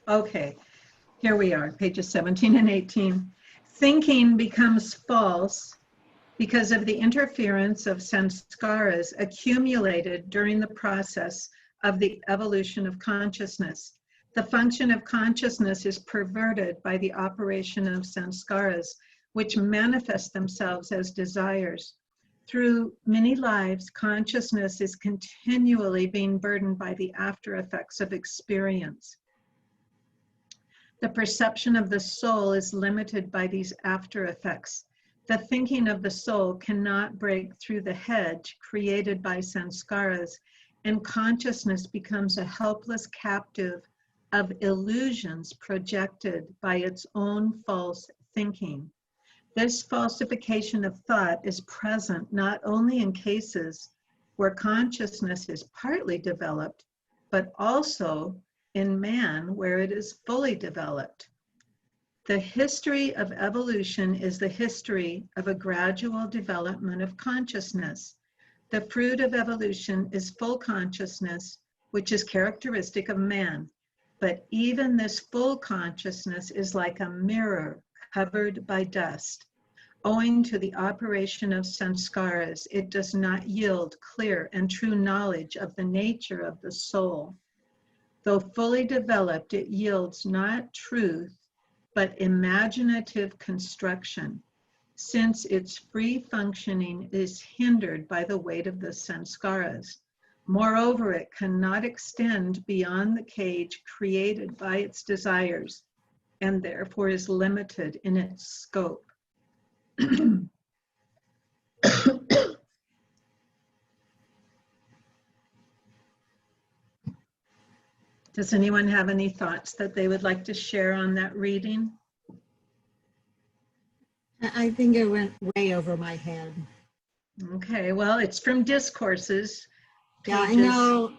Okay, here we are, pages 17 and 18. Thinking becomes false because of the interference of samskaras accumulated during the process of the evolution of consciousness. The function of consciousness is perverted by the operation of samskaras, which manifest themselves as desires. Through many lives, consciousness is continually being burdened by the after effects of experience. The perception of the soul is limited by these after effects. The thinking of the soul cannot break through the hedge created by samskaras, and consciousness becomes a helpless captive of illusions projected by its own false thinking. This falsification of thought is present not only in cases where consciousness is partly developed, but also in man where it is fully developed. The history of evolution is the history of a gradual development of consciousness. The fruit of evolution is full consciousness, which is characteristic of man. But even this full consciousness is like a mirror covered by dust. Owing to the operation of samskaras, it does not yield clear and true knowledge of the nature of the soul. Though fully developed, it yields not truth, but imaginative construction, since its free functioning is hindered by the weight of the samskaras. Moreover, it cannot extend beyond the cage created by its desires, and therefore is limited in its scope. Does anyone have any thoughts that they would like to share on that reading? I think it went way over my head. Okay, well, it's from Discourses. Yeah, Pages. I know.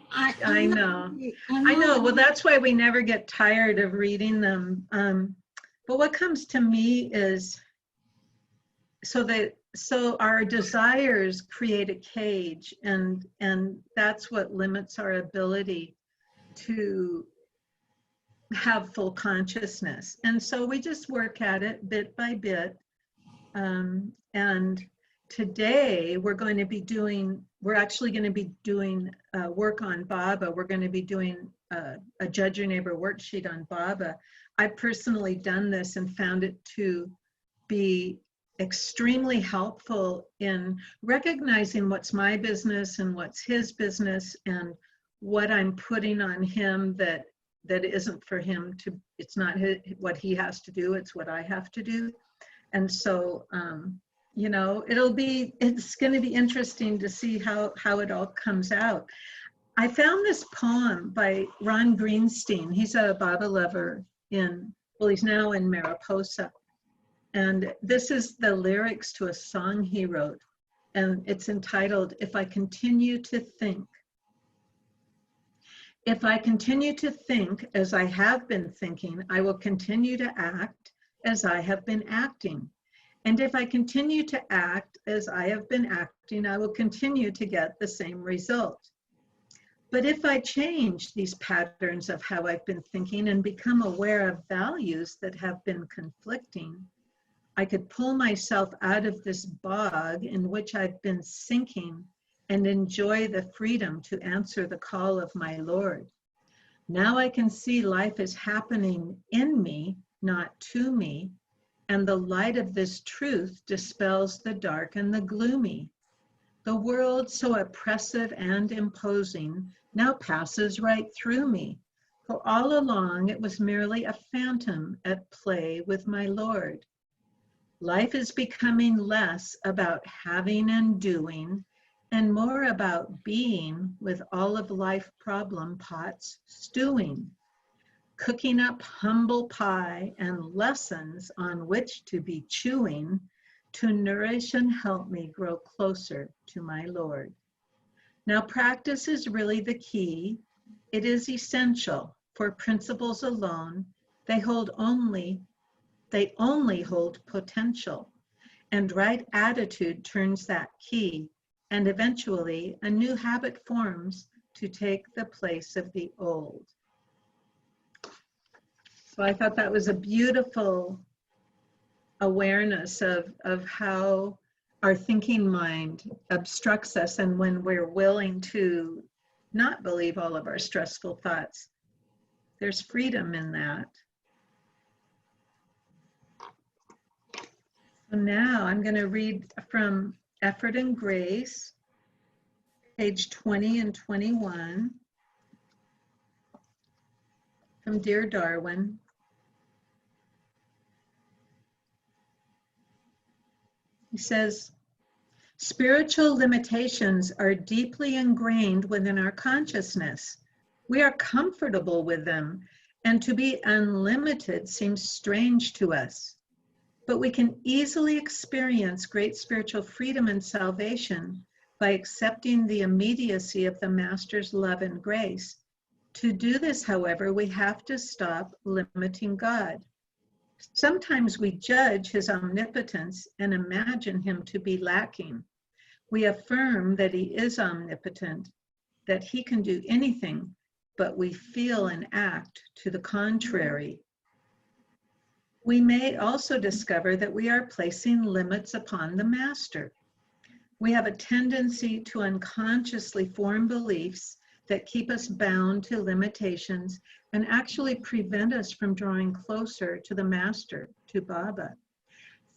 I know. Well, that's why we never get tired of reading them. But what comes to me is, so our desires create a cage, and that's what limits our ability to have full consciousness. And so we just work at it bit by bit. And today we're actually going to be doing work on Baba. We're going to be doing a Judge Your Neighbor worksheet on Baba. I've personally done this and found it to be extremely helpful in recognizing what's my business and what's his business, and what I'm putting on him that isn't for him to, it's not what he has to do, it's what I have to do. And so, you know, it's going to be interesting to see how it all comes out. I found this poem by Ron Greenstein. He's a Baba lover he's now in Mariposa. And this is the lyrics to a song he wrote. And it's entitled, If I Continue to Think. If I continue to think as I have been thinking, I will continue to act as I have been acting. And if I continue to act as I have been acting, I will continue to get the same result. But if I change these patterns of how I've been thinking and become aware of values that have been conflicting, I could pull myself out of this bog in which I've been sinking and enjoy the freedom to answer the call of my Lord. Now I can see life is happening in me, not to me, and the light of this truth dispels the dark and the gloomy. The world, so oppressive and imposing, now passes right through me, for all along it was merely a phantom at play with my Lord. Life is becoming less about having and doing, and more about being with all of life problem pots stewing, cooking up humble pie and lessons on which to be chewing to nourish and help me grow closer to my Lord. Now, practice is really the key. It is essential, for principles alone, they only hold potential, and right attitude turns that key, and eventually a new habit forms to take the place of the old. So I thought that was a beautiful awareness of how our thinking mind obstructs us, and when we're willing to not believe all of our stressful thoughts, there's freedom in that. So now I'm going to read from Effort and Grace, page 20 and 21, from Dear Darwin. He says, spiritual limitations are deeply ingrained within our consciousness. We are comfortable with them, and to be unlimited seems strange to us. But we can easily experience great spiritual freedom and salvation by accepting the immediacy of the Master's love and grace. To do this, however, we have to stop limiting God. Sometimes we judge his omnipotence and imagine him to be lacking. We affirm that he is omnipotent, that he can do anything, but we feel and act to the contrary. We may also discover that we are placing limits upon the Master. We have a tendency to unconsciously form beliefs that keep us bound to limitations and actually prevent us from drawing closer to the Master, to Baba.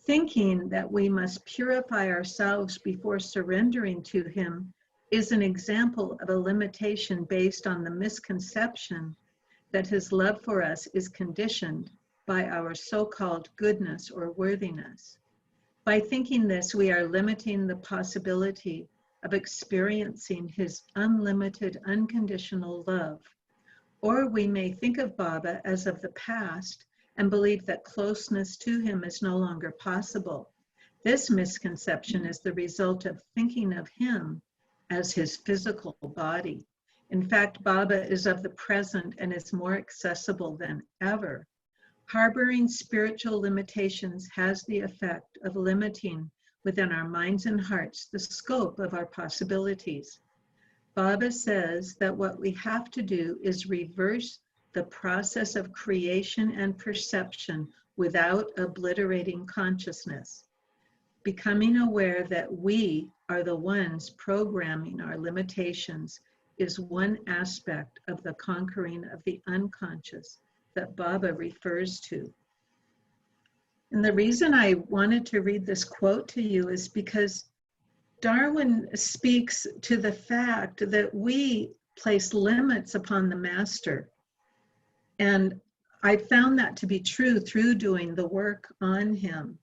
Thinking that we must purify ourselves before surrendering to him is an example of a limitation based on the misconception that his love for us is conditioned by our so-called goodness or worthiness. By thinking this, we are limiting the possibility of experiencing his unlimited, unconditional love. Or we may think of Baba as of the past and believe that closeness to him is no longer possible. This misconception is the result of thinking of him as his physical body. In fact, Baba is of the present and is more accessible than ever. Harboring spiritual limitations has the effect of limiting within our minds and hearts the scope of our possibilities. Baba says that what we have to do is reverse the process of creation and perception without obliterating consciousness. Becoming aware that we are the ones programming our limitations is one aspect of the conquering of the unconscious that Baba refers to. And the reason I wanted to read this quote to you is because Darwin speaks to the fact that we place limits upon the Master. And I found that to be true through doing the work on him.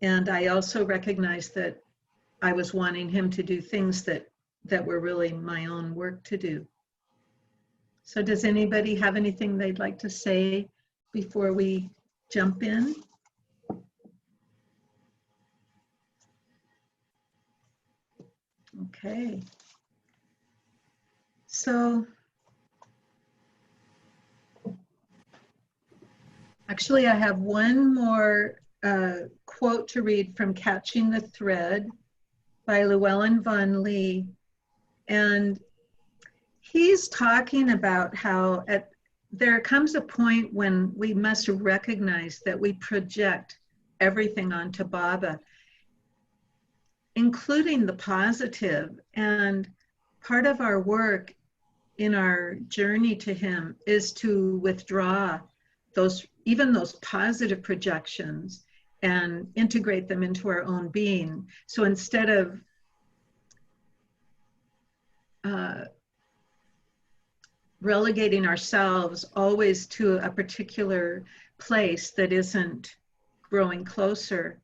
And I also recognized that I was wanting him to do things that were really my own work to do. So does anybody have anything they'd like to say before we jump in? Okay. So actually I have one more quote to read from Catching the Thread by Llewellyn Vaughan Lee. And he's talking about how there comes a point when we must recognize that we project everything onto Baba, including the positive. And part of our work in our journey to him is to withdraw even those positive projections and integrate them into our own being. So instead of relegating ourselves always to a particular place that isn't growing closer,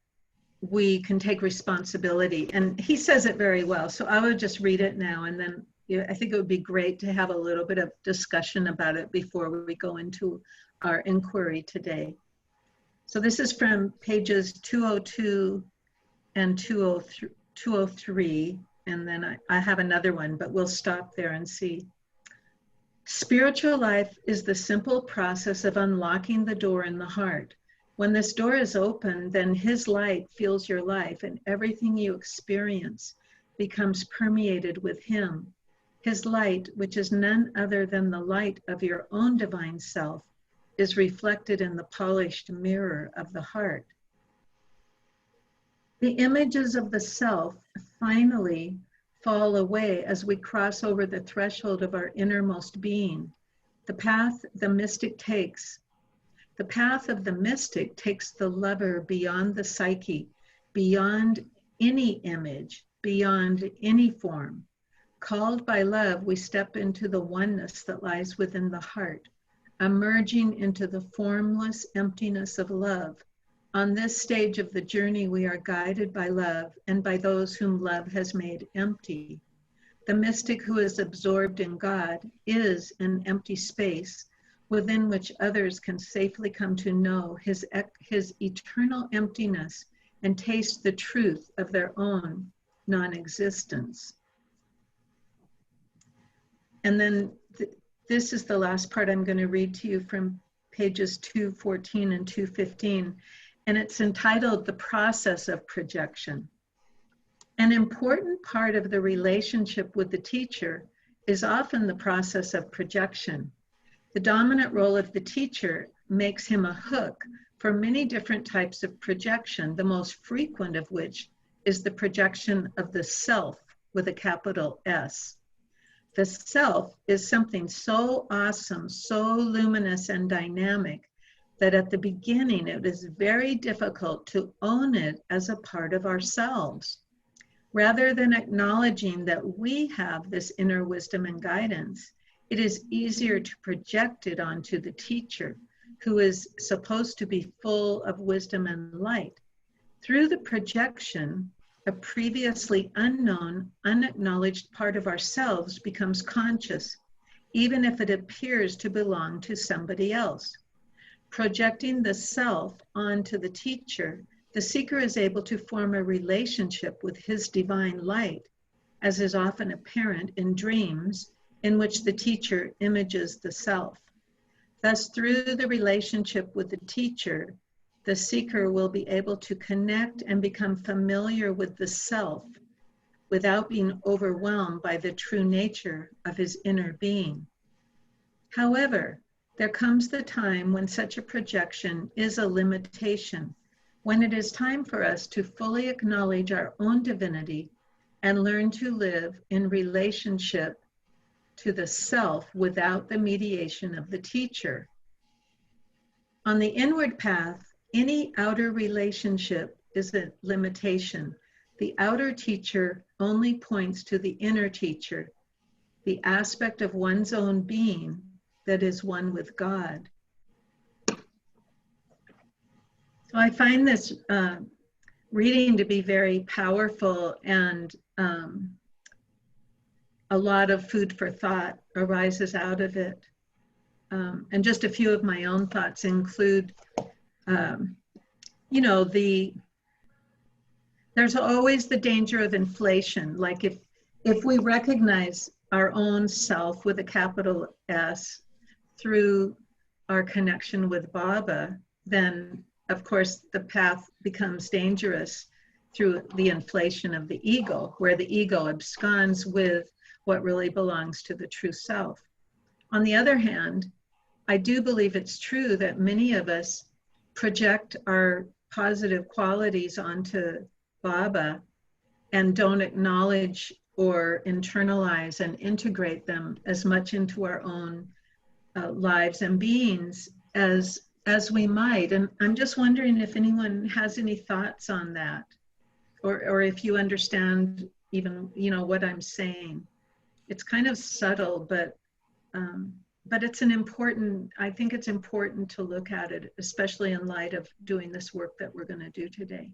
we can take responsibility. And he says it very well. So I would just read it now, and then I think it would be great to have a little bit of discussion about it before we go into our inquiry today. So this is from pages 202 and 203, and then I have another one, but we'll stop there and see. Spiritual life is the simple process of unlocking the door in the heart. When this door is open, then his light fills your life, and everything you experience becomes permeated with him. His light, which is none other than the light of your own divine self, is reflected in the polished mirror of the heart. The images of the self finally fall away as we cross over the threshold of our innermost being. The path of the mystic takes the lover beyond the psyche, beyond any image, beyond any form. Called by love, we step into the oneness that lies within the heart, emerging into the formless emptiness of love. On this stage of the journey, we are guided by love and by those whom love has made empty. The mystic who is absorbed in God is an empty space within which others can safely come to know his eternal emptiness and taste the truth of their own non-existence. And then this is the last part I'm going to read to you from pages 214 and 215, and it's entitled The Process of Projection. An important part of the relationship with the teacher is often the process of projection. The dominant role of the teacher makes him a hook for many different types of projection, the most frequent of which is the projection of the self with a capital S. The self is something so awesome, so luminous and dynamic that at the beginning it is very difficult to own it as a part of ourselves. Rather than acknowledging that we have this inner wisdom and guidance, it is easier to project it onto the teacher, who is supposed to be full of wisdom and light. Through the projection, a previously unknown, unacknowledged part of ourselves becomes conscious, even if it appears to belong to somebody else. Projecting the self onto the teacher, the seeker is able to form a relationship with his divine light, as is often apparent in dreams in which the teacher images the self. Thus, through the relationship with the teacher, the seeker will be able to connect and become familiar with the self without being overwhelmed by the true nature of his inner being. However, there comes the time when such a projection is a limitation, when it is time for us to fully acknowledge our own divinity and learn to live in relationship to the self without the mediation of the teacher. On the inward path, any outer relationship is a limitation. The outer teacher only points to the inner teacher, the aspect of one's own being that is one with God. So I find this reading to be very powerful, and a lot of food for thought arises out of it. And just a few of my own thoughts include, there's always the danger of inflation. Like if we recognize our own self with a capital S through our connection with Baba, then of course the path becomes dangerous through the inflation of the ego, where the ego absconds with what really belongs to the true self. On the other hand, I do believe it's true that many of us project our positive qualities onto Baba and don't acknowledge or internalize and integrate them as much into our own lives and beings as we might. And I'm just wondering if anyone has any thoughts on that, or if you understand even, what I'm saying. It's kind of subtle, but it's I think it's important to look at it, especially in light of doing this work that we're going to do today.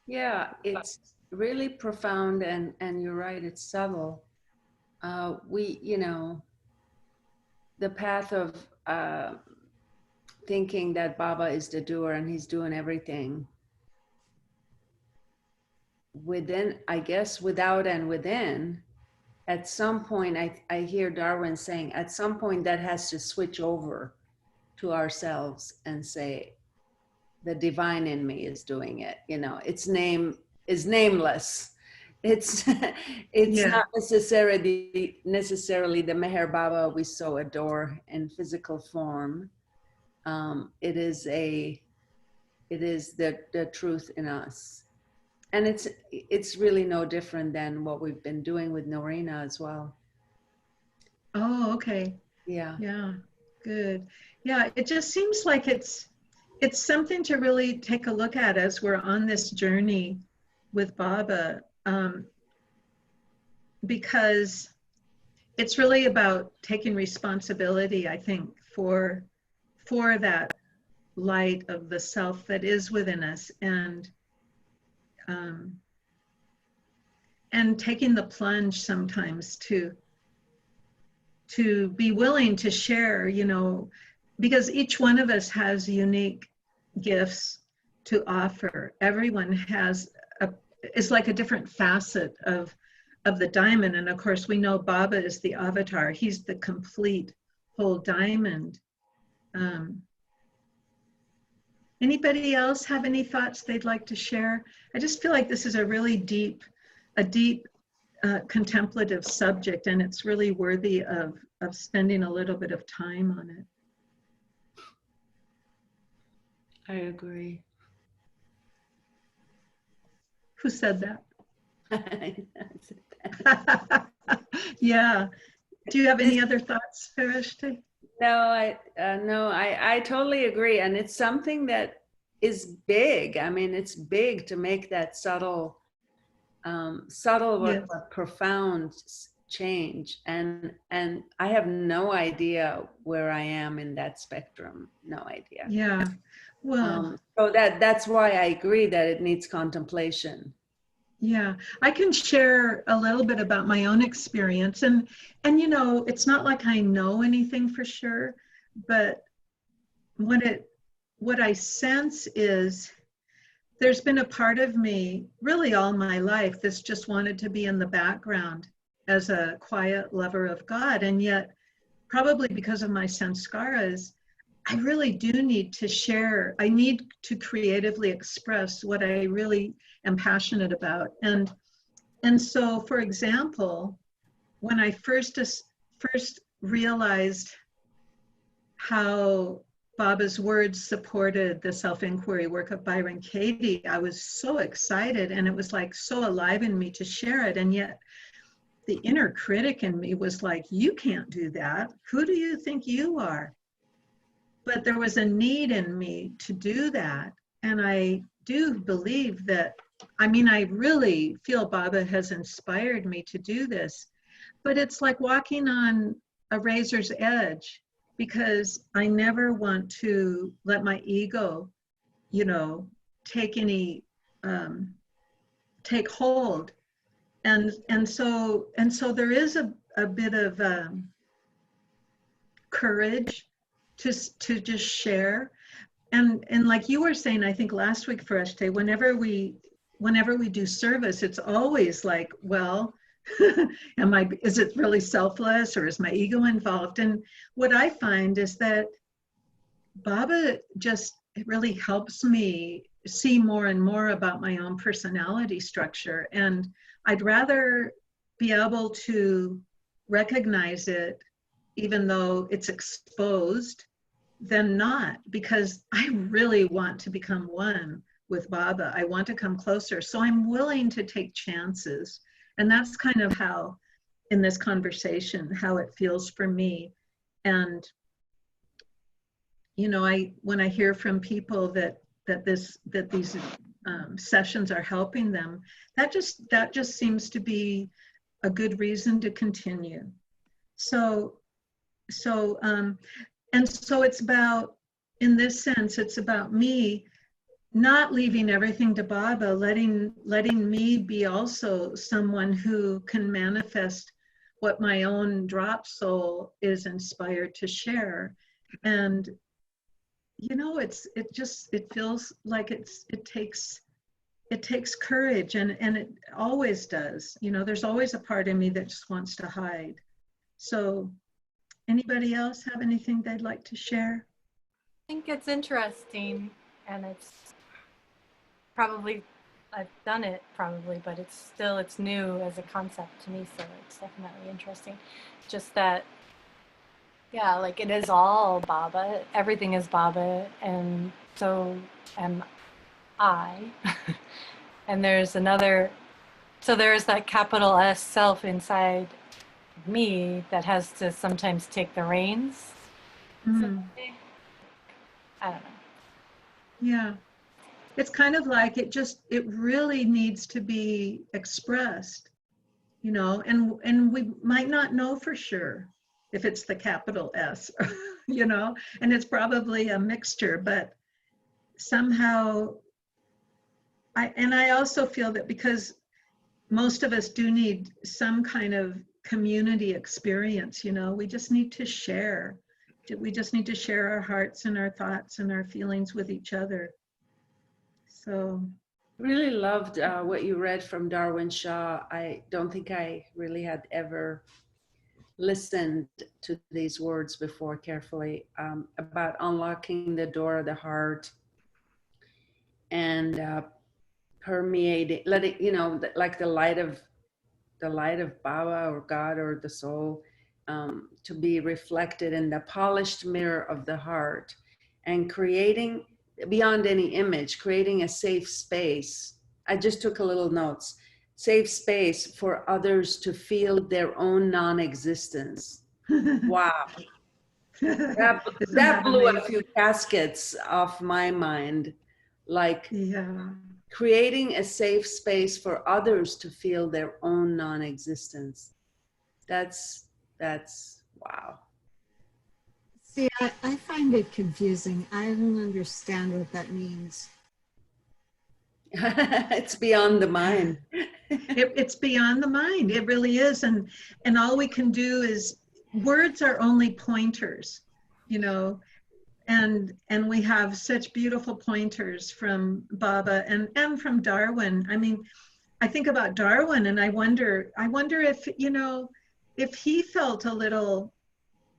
Yeah, it's really profound, and you're right, it's subtle. The path of thinking that Baba is the doer and he's doing everything within, I guess, without and within, at some point, I hear Darwin saying, at some point that has to switch over to ourselves and say, the divine in me is doing it. Its name is nameless. It's it's Yeah. not necessarily the Meher Baba we so adore in physical form. It is the truth in us, and it's really no different than what we've been doing with Norina as well. Oh, okay. Yeah. Yeah. Good. Yeah. It just seems like it's something to really take a look at as we're on this journey with Baba, because it's really about taking responsibility, I think, for that light of the self that is within us, and taking the plunge sometimes to be willing to share, because each one of us has unique gifts to offer. Everyone is like a different facet of the diamond. And of course, we know Baba is the avatar. He's the complete whole diamond. Anybody else have any thoughts they'd like to share? I just feel like this is a really deep contemplative subject, and it's really worthy of spending a little bit of time on it. I agree. Who said that? Yeah. Do you have any other thoughts, Farishte? No, I totally agree, and it's something that is big. I mean, it's big to make that subtle Yes. but profound change, and I have no idea where I am in that spectrum. No idea. Yeah. Well, so that's why I agree that it needs contemplation. yeah, I can share a little bit about my own experience, and it's not like I know anything for sure, but what I sense is there's been a part of me really all my life that's just wanted to be in the background as a quiet lover of God, and yet probably because of my sanskaras, I really do need to share. I need to creatively express what I really am passionate about. And so, for example, when I first realized how Baba's words supported the self-inquiry work of Byron Katie, I was so excited, and it was like so alive in me to share it. And yet the inner critic in me was like, you can't do that. Who do you think you are? But there was a need in me to do that. And I do believe that, I mean, I really feel Baba has inspired me to do this, but it's like walking on a razor's edge, because I never want to let my ego, take hold. And so there is a bit of courage to just share. And like you were saying, I think last week, Farishte, whenever we do service, it's always like, well, is it really selfless, or is my ego involved? And what I find is that Baba just really helps me see more and more about my own personality structure. And I'd rather be able to recognize it, even though it's exposed, than not, because I really want to become one with Baba. I want to come closer. So I'm willing to take chances. And that's kind of how, in this conversation, how it feels for me. And, when I hear from people that these sessions are helping them, that just seems to be a good reason to continue. So it's about, in this sense, it's about me not leaving everything to Baba, letting me be also someone who can manifest what my own drop soul is inspired to share. And it feels like it takes courage, and it always does. There's always a part in me that just wants to hide. So anybody else have anything they'd like to share? I think it's interesting, and it's probably I've done it probably, but it's new as a concept to me, so it's definitely interesting. Just that, yeah, like it is all Baba. Everything is Baba, and so am I. And there's that capital S self inside me that has to sometimes take the reins. Mm. I don't know. Yeah. It's kind of like it really needs to be expressed, you know, and we might not know for sure if it's the capital S, you know, and it's probably a mixture, but somehow I also feel that because most of us do need some kind of community experience, you know, we just need to share. We just need to share our hearts and our thoughts and our feelings with each other. So Really loved what you read from Darwin Shaw. I don't think I really had ever listened to these words before carefully, about unlocking the door of the heart and permeating, letting, you know, like the light of Baba or God or the soul, to be reflected in the polished mirror of the heart, and creating, beyond any image, creating a safe space. I just took a little notes. Safe space for others to feel their own non-existence. Wow. That blew a few caskets off my mind. Like, yeah. creating a safe space for others to feel their own non-existence. That's wow. See, I find it confusing. I don't understand what that means. It's beyond the mind. It's beyond the mind. It really is. And all we can do is, words are only pointers, you know, and we have such beautiful pointers from Baba and from Darwin. I mean, I think about Darwin and I wonder if, you know, if he felt a little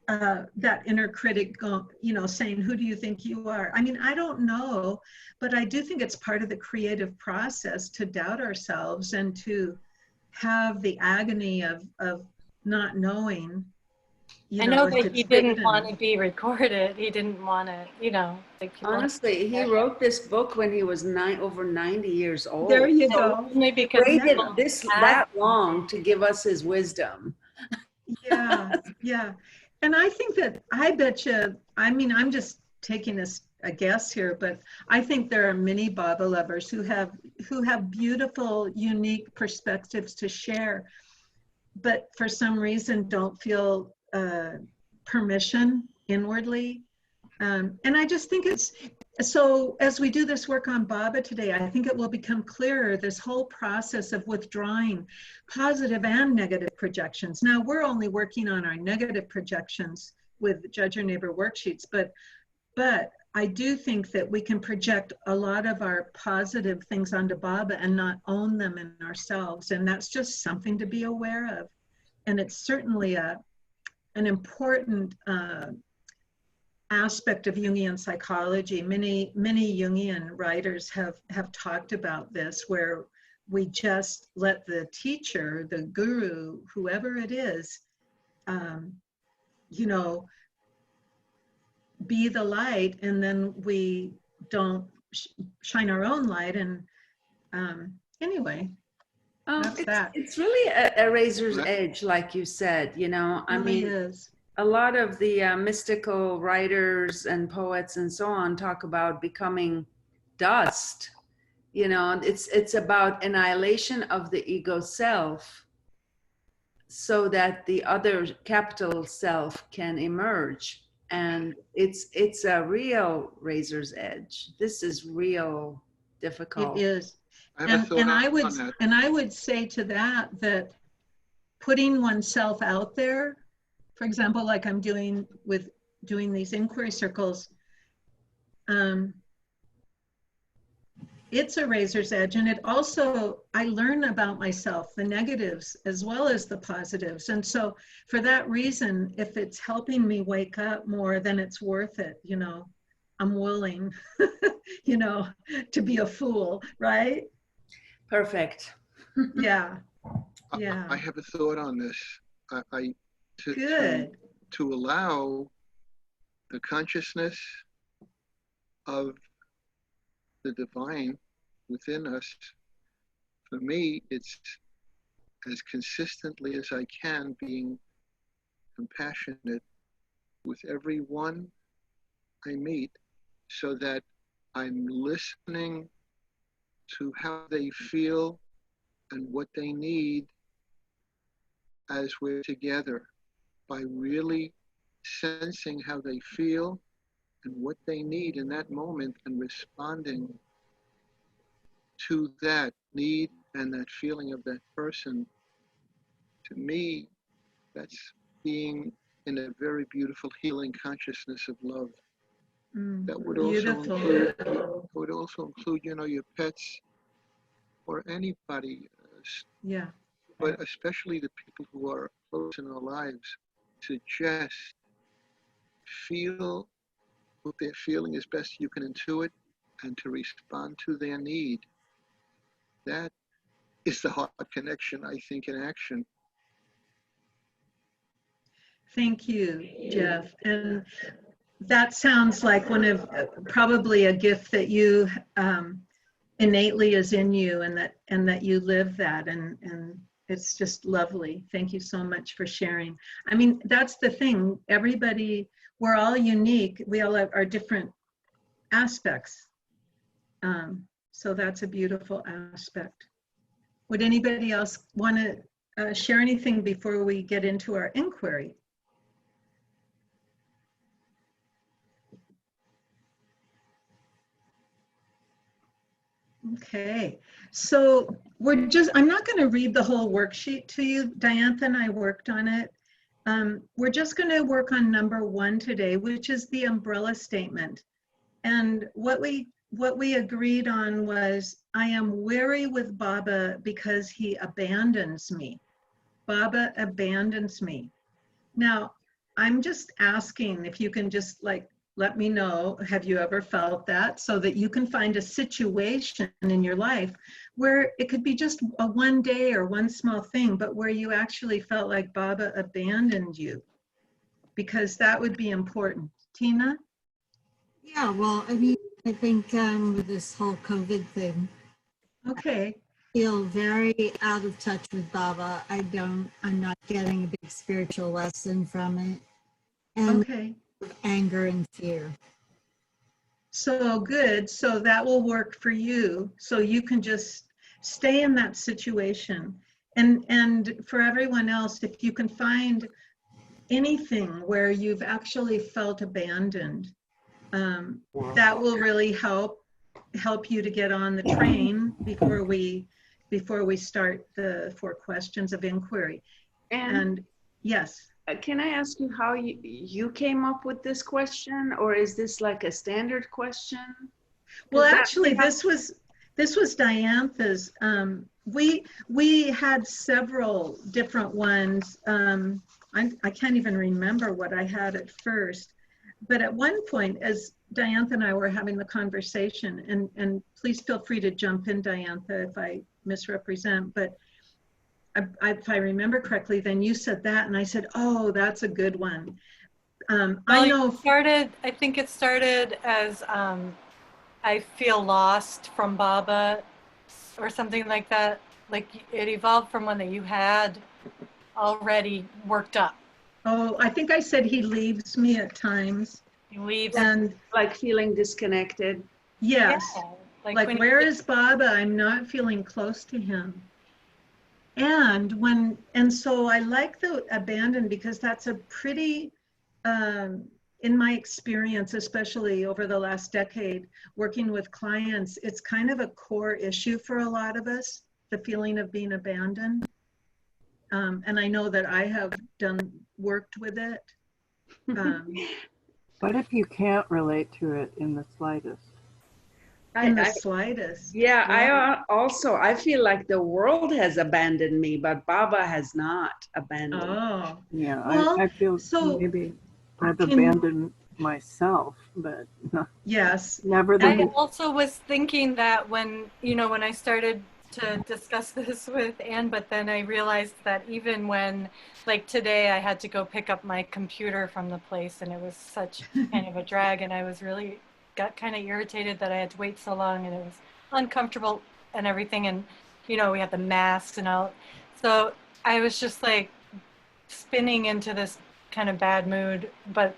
that inner critic, you know, saying, who do you think you are? I mean, I don't know, but I do think it's part of the creative process to doubt ourselves and to have the agony of not knowing. I know that he didn't want to be recorded. He didn't want to, you know, like people. Honestly, he wrote this book when he was over 90 years old. There you go. Only because he waited that long to give us his wisdom. Yeah, yeah. And I think that, I bet you, I mean, I'm just taking a guess here, but I think there are many Baba lovers who have beautiful, unique perspectives to share, but for some reason don't feel permission inwardly. And I just think it's, so as we do this work on Baba today, I think it will become clearer, this whole process of withdrawing positive and negative projections. Now, we're only working on our negative projections with Judge Your Neighbor worksheets, but I do think that we can project a lot of our positive things onto Baba and not own them in ourselves. And that's just something to be aware of. And it's certainly an important aspect of Jungian psychology. Many Jungian writers have talked about this, where we just let the teacher, the guru, whoever it is, you know, be the light, and then we don't shine our own light. And anyway, that's that. It's really a razor's edge, like you said, you know. I mean, is. A lot of the mystical writers and poets and so on talk about becoming dust. You know, it's about annihilation of the ego self so that the other capital self can emerge. And it's a real razor's edge. This is real difficult. It is. And I would say to that putting oneself out there, for example, like I'm doing these inquiry circles, it's a razor's edge. And it also, I learn about myself, the negatives as well as the positives. And so for that reason, if it's helping me wake up more, then it's worth it. You know, I'm willing, you know, to be a fool, right? Perfect. Yeah. I Yeah. have a thought on this. To Good. allow the consciousness of the divine within us, for me, it's as consistently as I can being compassionate with everyone I meet, so that I'm listening to how they feel and what they need as we're together, by really sensing how they feel and what they need in that moment and responding to that need and that feeling of that person. To me, that's being in a very beautiful healing consciousness of love. That would Beautiful. also include, your pets or anybody, Yeah. but especially the people who are close in our lives, to just feel what they're feeling as best you can intuit and to respond to their need. That is the heart connection, I think, in action. Thank you, Jeff. And that sounds like one of probably a gift that you innately is in you, and that you live that, and it's just lovely. Thank you so much for sharing. I mean, that's the thing. Everybody, we're all unique. We all have our different aspects. So that's a beautiful aspect. Would anybody else want to share anything before we get into our inquiry? Okay, so I'm not going to read the whole worksheet to you. Diantha and I worked on it. We're just going to work on number 1 today, which is the umbrella statement. And what we agreed on was, I am weary with Baba because he abandons me. Baba abandons me. Now, I'm just asking if you can just let me know, have you ever felt that? So that you can find a situation in your life where it could be just a one day or one small thing, but where you actually felt like Baba abandoned you, because that would be important. Tina? Yeah, well, I mean, I think with this whole COVID thing, Okay. I feel very out of touch with Baba. I'm not getting a big spiritual lesson from it. And Okay. anger and fear. So good. So that will work for you. So you can just stay in that situation. And for everyone else, if you can find anything where you've actually felt abandoned, that will really help you to get on the train before we start the 4 questions of inquiry. And yes. Can I ask you how you came up with this question, or is this like a standard question? Well, actually, this was Diantha's. We had several different ones. I can't even remember what I had at first, but at one point, as Diantha and I were having the conversation, and please feel free to jump in, Diantha, if I misrepresent, but if I remember correctly, then you said that, and I said, "Oh, that's a good one." I know. I think it started as I feel lost from Baba, or something like that. Like it evolved from one that you had already worked up. Oh, I think I said he leaves me at times. He leaves, and like feeling disconnected. Yes, yeah, like where is Baba? I'm not feeling close to him. And so I like the abandon, because that's a pretty, in my experience, especially over the last decade, working with clients, it's kind of a core issue for a lot of us, the feeling of being abandoned. And I know that I have worked with it. What if you can't relate to it in the slightest? In the slightest. Yeah, I feel like the world has abandoned me, but Baba has not abandoned me. Oh. Yeah, well, I feel so maybe I've abandoned myself, but yes. never I also was thinking that when I started to discuss this with Anne, but then I realized that even when, like today, I had to go pick up my computer from the place, and it was such kind of a drag, and I was really got kind of irritated that I had to wait so long, and it was uncomfortable and everything, and we had the masks and all, so I was just like spinning into this kind of bad mood, but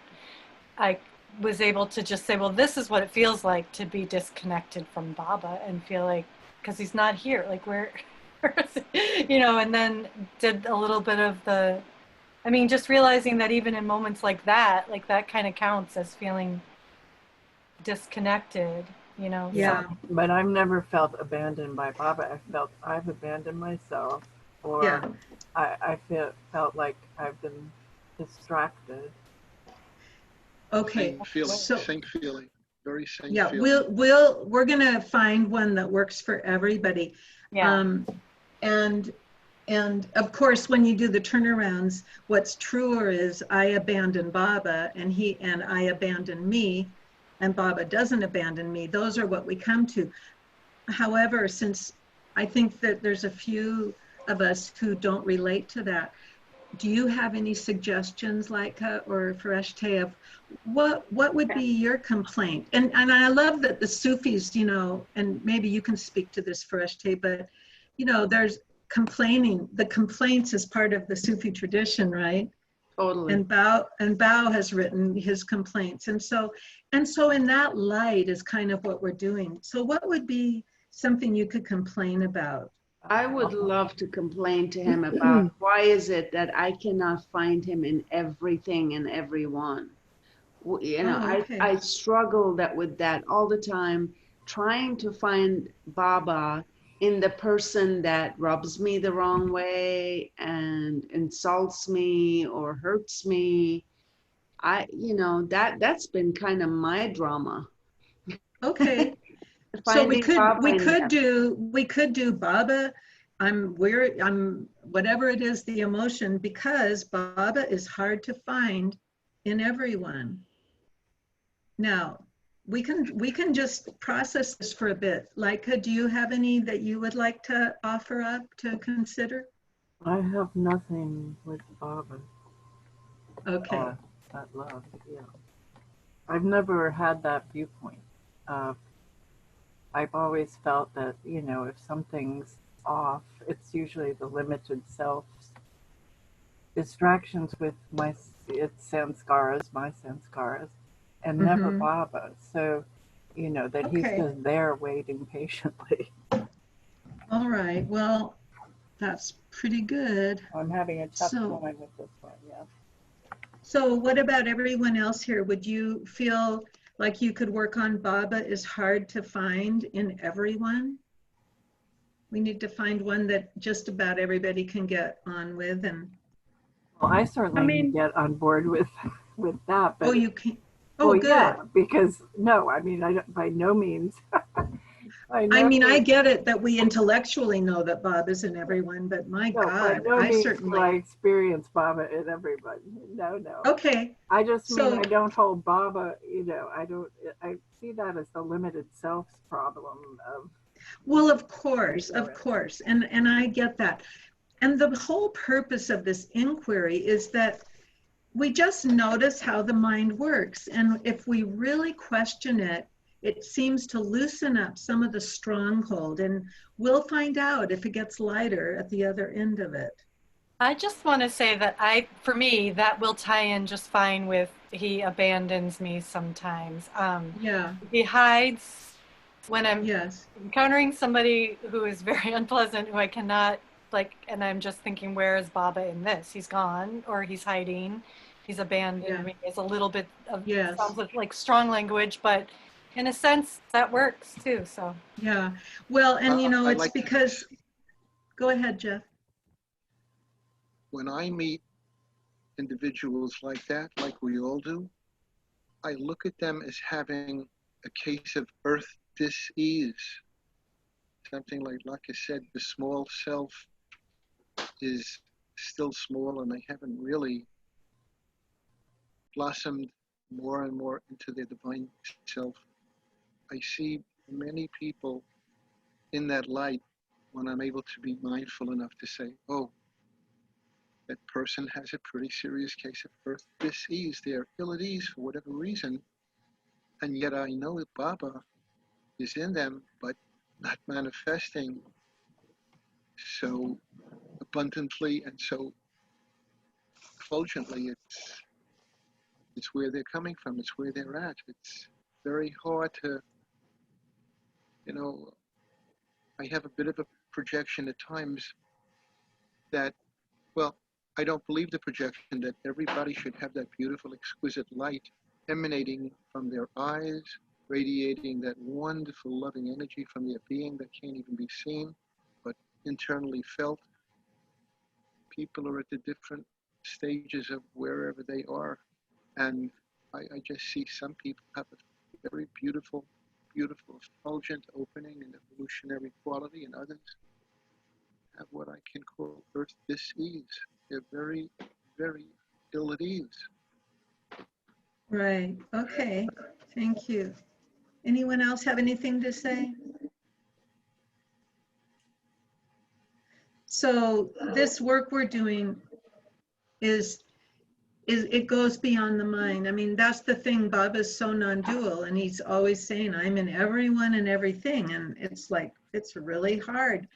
I was able to just say, well, this is what it feels like to be disconnected from Baba and feel like, because he's not here, like where is he? And then did a little bit of just realizing that even in moments like that kind of counts as feeling disconnected, Yeah. So, But I've never felt abandoned by Baba. I felt I've abandoned myself, or Yeah. I felt like I've been distracted. Okay. Same feeling, So same feeling, very same yeah, feeling. we're gonna find one that works for everybody. yeah. And of course, when you do the turnarounds, what's truer is I abandon Baba and I abandon me, and Baba doesn't abandon me. Those are what we come to. However, since I think that there's a few of us who don't relate to that, do you have any suggestions, Laika or Fareshte, of what would be your complaint? And I love that the Sufis, and maybe you can speak to this, Fareshte, but there's complaining. The complaints is part of the Sufi tradition, right? Totally. And Bao has written his complaints, and so in that light is kind of what we're doing. So what would be something you could complain about? I would love to complain to him about why is it that I cannot find him in everything and everyone. Okay. I struggle with that all the time, trying to find Baba in the person that rubs me the wrong way and insults me or hurts me. That's been kind of my drama. Okay. So we Finding Baba in them. could do Baba. I'm whatever it is, the emotion, because Baba is hard to find in everyone. Now, we can just process this for a bit. Laika, do you have any that you would like to offer up to consider? I have nothing with Baba. Okay. That love, yeah. I've never had that viewpoint. I've always felt that, if something's off, it's usually the limited self's distractions with my sanskaras, and never Mhm. Baba. So, that he's Okay. just there waiting patiently. All right. Well, that's pretty good. I'm having a tough So, time with this one, yeah. So what about everyone else here? Would you feel like you could work on Baba is hard to find in everyone? We need to find one that just about everybody can get on with. And Well, I certainly get on board with that, but you can. Oh, good. yeah, because no, I don't, by no means. I get it that we intellectually know that Baba's in everyone, but my No, by God, no I means certainly. do I experience Baba in everybody. No. Okay. I just mean So, I don't hold Baba. I see that as the limited self's problem of. well, of course, and I get that. And the whole purpose of this inquiry is that we just notice how the mind works. And if we really question it, it seems to loosen up some of the stronghold, and we'll find out if it gets lighter at the other end of it. I just want to say that for me, that will tie in just fine with he abandons me sometimes. Yeah. He hides when I'm Yes. encountering somebody who is very unpleasant, who I cannot and I'm just thinking, where is Baba in this? He's gone, or he's hiding. He's abandoned me. It's a little bit of, sounds like strong language, but in a sense that works too. So yeah. Well, and it's like because, go ahead, Jeff. When I meet individuals like that, like we all do, I look at them as having a case of earth dis-ease. Something like I said, the small self is still small, and they haven't really blossomed more and more into their divine self. I see many people in that light when I'm able to be mindful enough to say, oh, that person has a pretty serious case of earth dis-ease. They're ill at ease for whatever reason. And yet I know that Baba is in them, but not manifesting so abundantly and so effulgently. It's where they're coming from. It's where they're at. It's very hard to, you know, I have a bit of a projection at times that, well, I don't believe the projection that everybody should have that beautiful, exquisite light emanating from their eyes, radiating that wonderful, loving energy from their being that can't even be seen, but internally felt. People are at the different stages of wherever they are. And I just see some people have a very beautiful, beautiful, effulgent opening and evolutionary quality, and others have what I can call earth dis-ease. They're very, very ill at ease. Right. Okay. Thank you. Anyone else have anything to say? So this work we're doing is it goes beyond the mind. I mean, that's the thing. Baba's so non-dual, and he's always saying, I'm in everyone and everything. And it's like, it's really hard.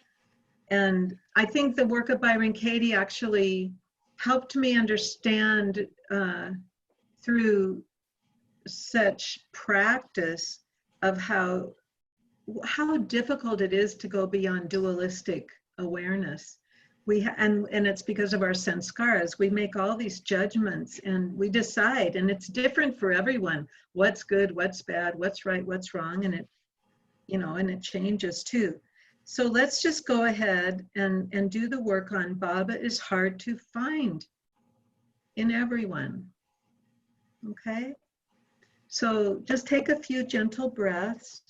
And I think the work of Byron Katie actually helped me understand through such practice of how difficult it is to go beyond dualistic awareness. And it's because of our sanskaras. We make all these judgments and we decide, and it's different for everyone. What's good, what's bad, what's right, what's wrong, and it, you know, and it changes too. So let's just go ahead and do the work on Baba is hard to find in everyone. Okay? So just take a few gentle breaths.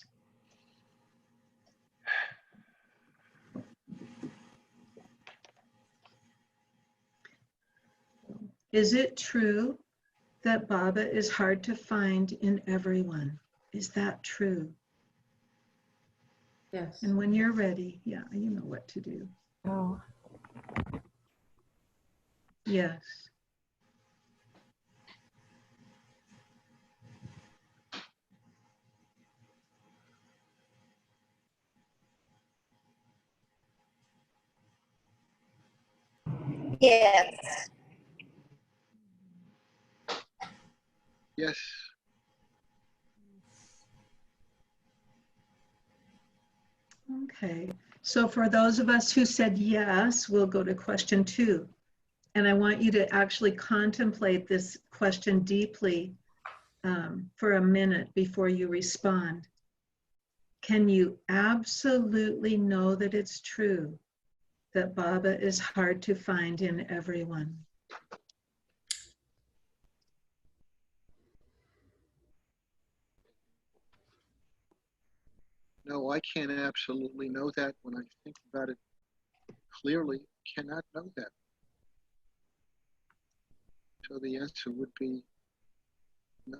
Is it true that Baba is hard to find in everyone? Is that true? Yes. And when you're ready, yeah, you know what to do. Oh, Yes. Yes. Yes. Okay. So for those of us who said yes, we'll go to question 2. And I want you to actually contemplate this question deeply for a minute before you respond. Can you absolutely know that it's true that Baba is hard to find in everyone? No, I can't absolutely know that. When I think about it clearly, cannot know that. So the answer would be no.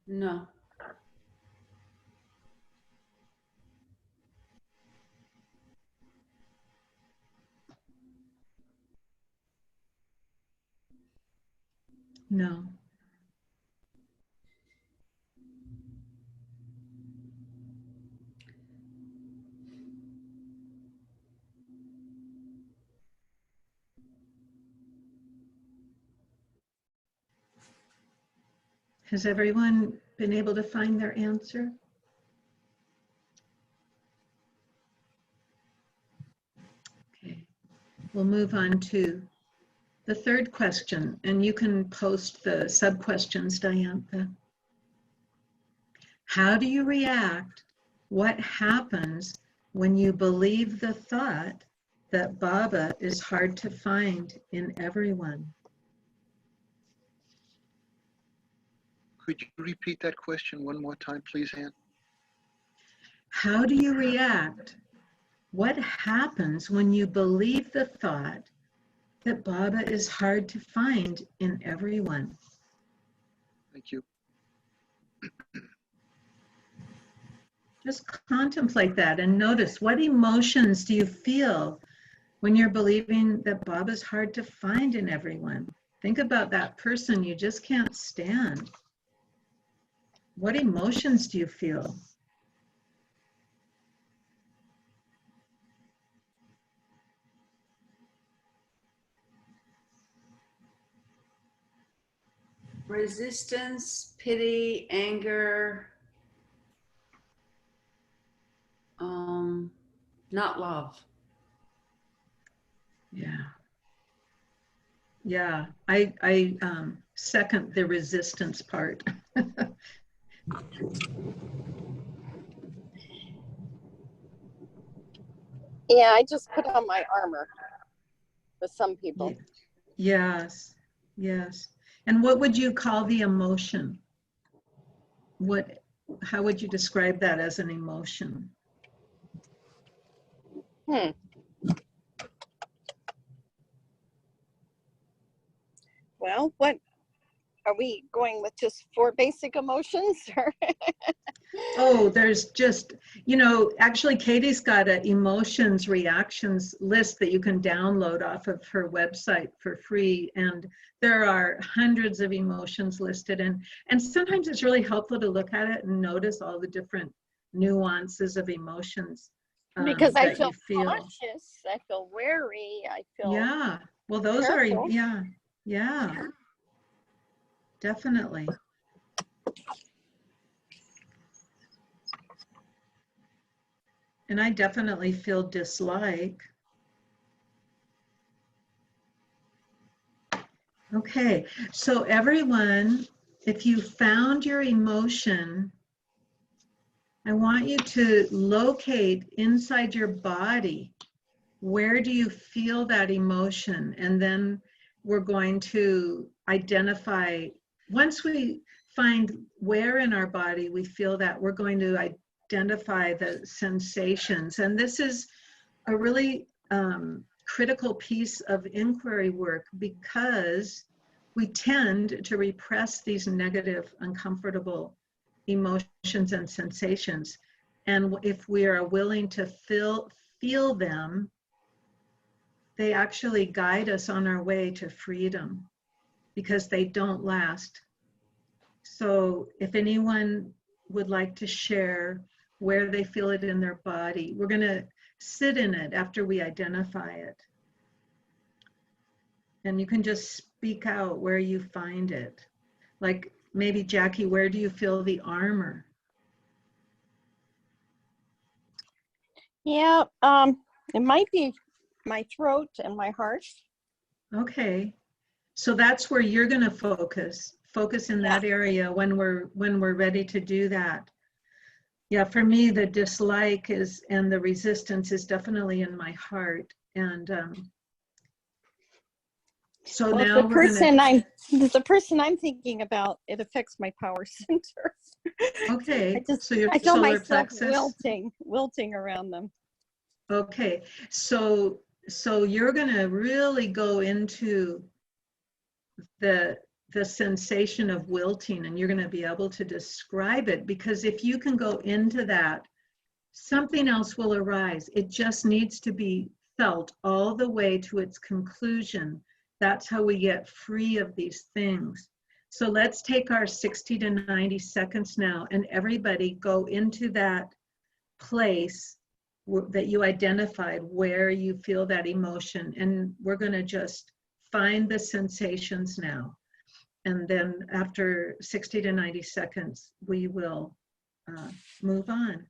No. No. Has everyone been able to find their answer? Okay, we'll move on to the third question, and you can post the sub-questions, Diantha. How do you react? What happens when you believe the thought that Baba is hard to find in everyone? Could you repeat that question one more time, please, Anne? How do you react? What happens when you believe the thought that Baba is hard to find in everyone? Thank you. Just contemplate that and notice, what emotions do you feel when you're believing that Baba's hard to find in everyone? Think about that person you just can't stand. What emotions do you feel? Resistance, pity, anger, not love. Yeah. Yeah, I second the resistance part. Yeah, I just put on my armor with some people. Yes, yes. And what would you call the emotion? How would you describe that as an emotion? Well, what are we going with, just 4 basic emotions? Oh, there's just, actually Katie's got an emotions reactions list that you can download off of her website for free. And there are hundreds of emotions listed. And sometimes it's really helpful to look at it and notice all the different nuances of emotions. Because I that feel cautious, I feel wary, I feel Yeah, well, those careful. are, yeah, definitely. And I definitely feel dislike. Okay, so everyone, if you found your emotion, I want you to locate inside your body, where do you feel that emotion? And then we're going to identify, once we find where in our body we feel that, we're going to identify the sensations. And this is a really critical piece of inquiry work, because we tend to repress these negative, uncomfortable emotions and sensations. And if we are willing to feel them, they actually guide us on our way to freedom, because they don't last. So if anyone would like to share where they feel it in their body, we're going to sit in it after we identify it. And you can just speak out where you find it. Like maybe Jackie, where do you feel the armor? Yeah, it might be my throat and my heart. Okay, so that's where you're going to focus in that area when we're ready to do that. Yeah, for me, the dislike and the resistance is definitely in my heart. And so well, now the person I'm thinking about, it affects my power center. Okay, so your I feel solar myself plexus. wilting around them. Okay, so you're going to really go into the sensation of wilting, and you're going to be able to describe it, because if you can go into that, something else will arise. It just needs to be felt all the way to its conclusion. That's how we get free of these things. So let's take our 60 to 90 seconds now, and everybody go into that place that you identified where you feel that emotion. And we're going to just find the sensations now. And then after 60 to 90 seconds, we will move on.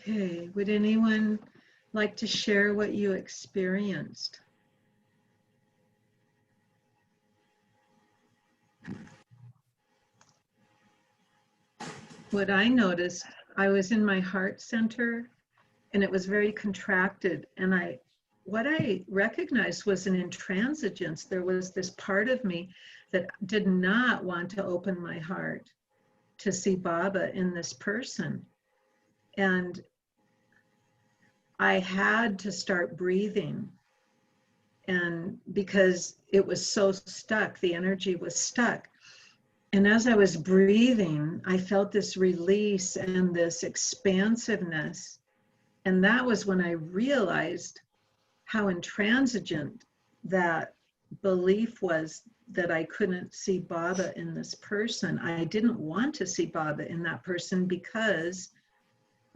Okay, would anyone like to share what you experienced? What I noticed, I was in my heart center and it was very contracted, and what I recognized was an intransigence. There was this part of me that did not want to open my heart to see Baba in this person. And I had to start breathing, and because it was so stuck, the energy was stuck. And as I was breathing, I felt this release and this expansiveness. And that was when I realized how intransigent that belief was, that I couldn't see Baba in this person. I didn't want to see Baba in that person because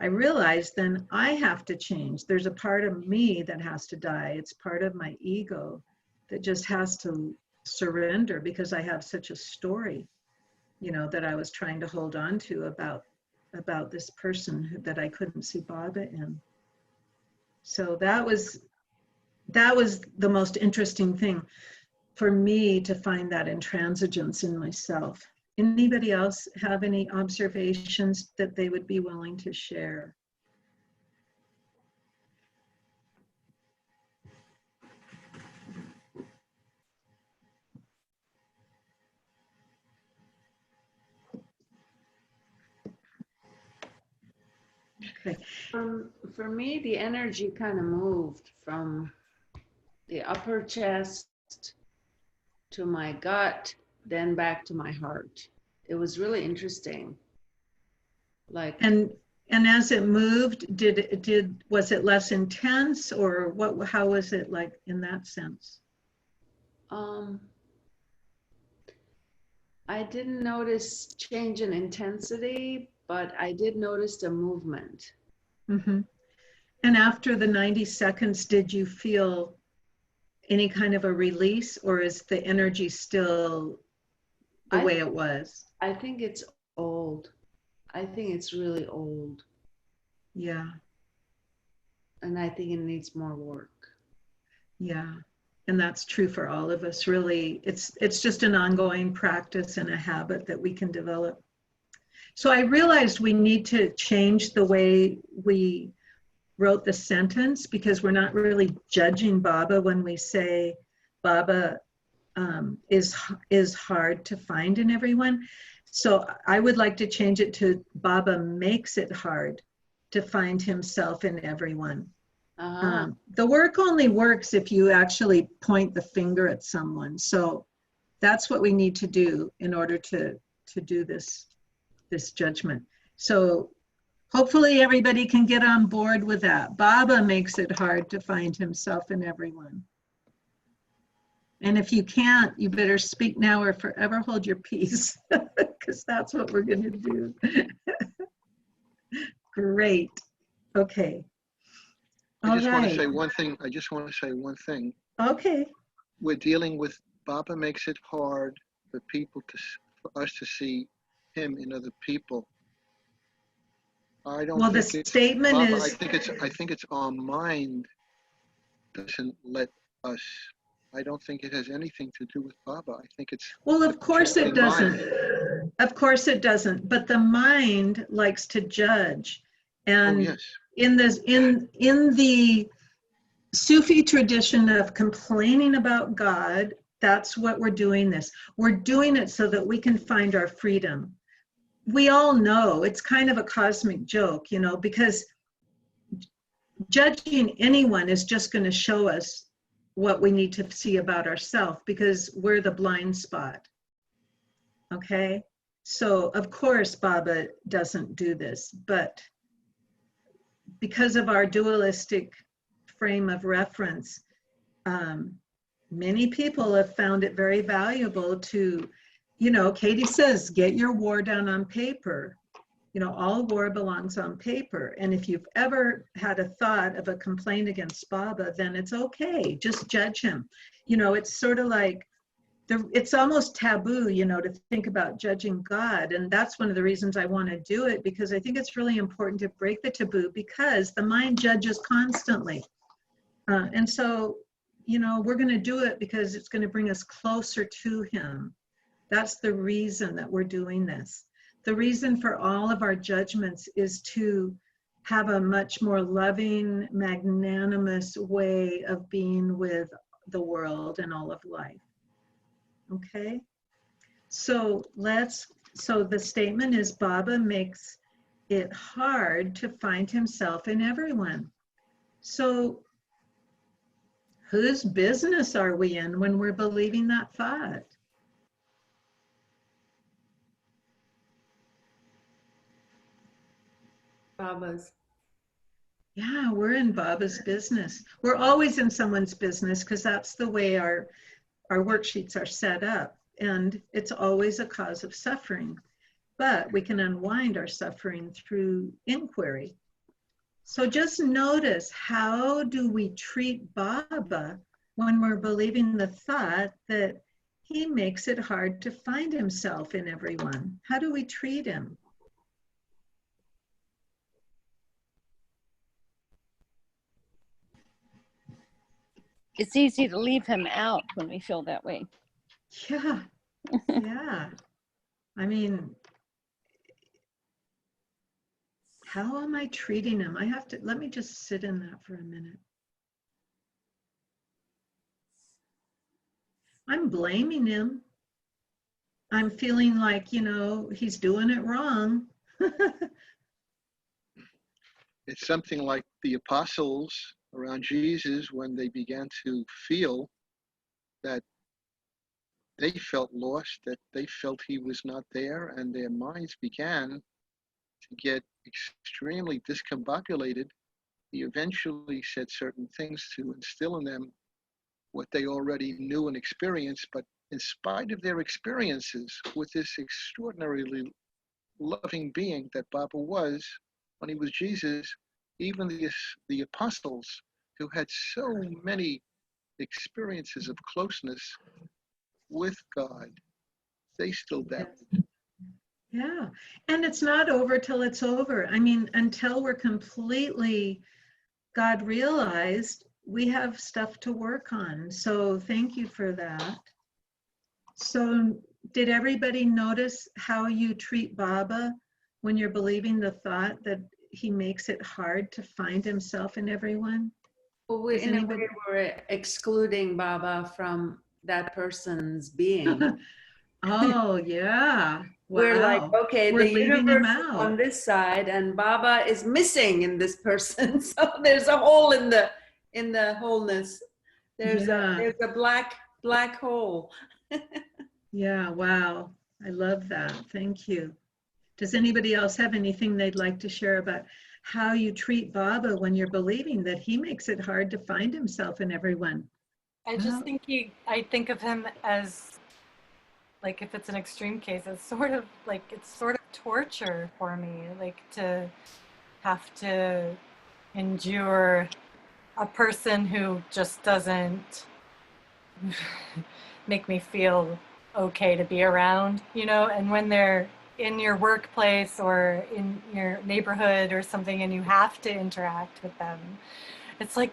I realized then I have to change. There's a part of me that has to die. It's part of my ego that just has to surrender because I have such a story, you know, that I was trying to hold on to about this person that I couldn't see Baba in. So that was the most interesting thing for me, to find that intransigence in myself. Anybody else have any observations that they would be willing to share? Okay. For me, the energy kind of moved from the upper chest to my gut, then back to my heart. It was really interesting. Like, And as it moved, was it less intense, or what? How was it like in that sense? I didn't notice change in intensity, but I did notice the movement. Mm-hmm. And after the 90 seconds, did you feel any kind of a release, or is the energy still the way it was? I think it's old. I think it's really old. Yeah. And I think it needs more work. Yeah. And that's true for all of us, really. It's just an ongoing practice and a habit that we can develop. So I realized we need to change the way we wrote the sentence, because we're not really judging Baba when we say Baba is hard to find in everyone. So I would like to change it to Baba makes it hard to find himself in everyone. The work only works if you actually point the finger at someone. So that's what we need to do in order to do this judgment. So hopefully everybody can get on board with that. Baba makes it hard to find himself in everyone. And if you can't, you better speak now or forever hold your peace, because that's what we're going to do. Great. Okay. I just want to say one thing. I just want to say one thing. Okay. We're dealing with Baba makes it hard for us to see him in other people. I don't. Well, the statement Baba, is. I think it's our mind doesn't let us. I don't think it has anything to do with Baba. I think it's. Well, of course it doesn't. Of course it doesn't. But the mind likes to judge, and yes. in the Sufi tradition of complaining about God, that's what we're doing this. We're doing it so that we can find our freedom. We all know it's kind of a cosmic joke, you know, because judging anyone is just going to show us what we need to see about ourselves, because we're the blind spot. Okay? So, of course, Baba doesn't do this, but because of our dualistic frame of reference, many people have found it very valuable to, you know, Katie says, get your war down on paper. You know, all war belongs on paper. And if you've ever had a thought of a complaint against Baba, then it's okay. Just judge him. You know, it's sort of like it's almost taboo, you know, to think about judging God. And that's one of the reasons I want to do it, because I think it's really important to break the taboo, because the mind judges constantly. And so, you know, we're going to do it because it's going to bring us closer to him. That's the reason that we're doing this. The reason for all of our judgments is to have a much more loving, magnanimous way of being with the world and all of life. Okay? So the statement is, Baba makes it hard to find himself in everyone. So whose business are we in when we're believing that thought? Baba's. Yeah, we're in Baba's business. We're always in someone's business, because that's the way our worksheets are set up. And it's always a cause of suffering. But we can unwind our suffering through inquiry. So just notice, how do we treat Baba when we're believing the thought that he makes it hard to find himself in everyone? How do we treat him? It's easy to leave him out when we feel that way. Yeah, yeah. I mean, how am I treating him? Let me just sit in that for a minute. I'm blaming him. I'm feeling like, you know, he's doing it wrong. It's something like the apostles around Jesus, when they began to feel that they felt lost, that they felt he was not there, and their minds began to get extremely discombobulated. He eventually said certain things to instill in them what they already knew and experienced, but in spite of their experiences with this extraordinarily loving being that Baba was when he was Jesus, even the apostles, who had so many experiences of closeness with God, they still doubted. Yeah, and it's not over till it's over. I mean, until we're completely God realized, we have stuff to work on. So thank you for that. So did everybody notice how you treat Baba when you're believing the thought that he makes it hard to find himself in everyone? Well, in a way, we're excluding Baba from that person's being. Oh, yeah. Wow. We're like, okay, we're the leaving him universe is out on this side, and Baba is missing in this person. So there's a hole in the wholeness. There's a black hole. Yeah, wow. I love that. Thank you. Does anybody else have anything they'd like to share about how you treat Baba when you're believing that he makes it hard to find himself in everyone? I just think I think of him as, like, if it's an extreme case, it's sort of torture for me, like to have to endure a person who just doesn't make me feel okay to be around, you know. And when they're in your workplace or in your neighborhood or something and you have to interact with them, it's like,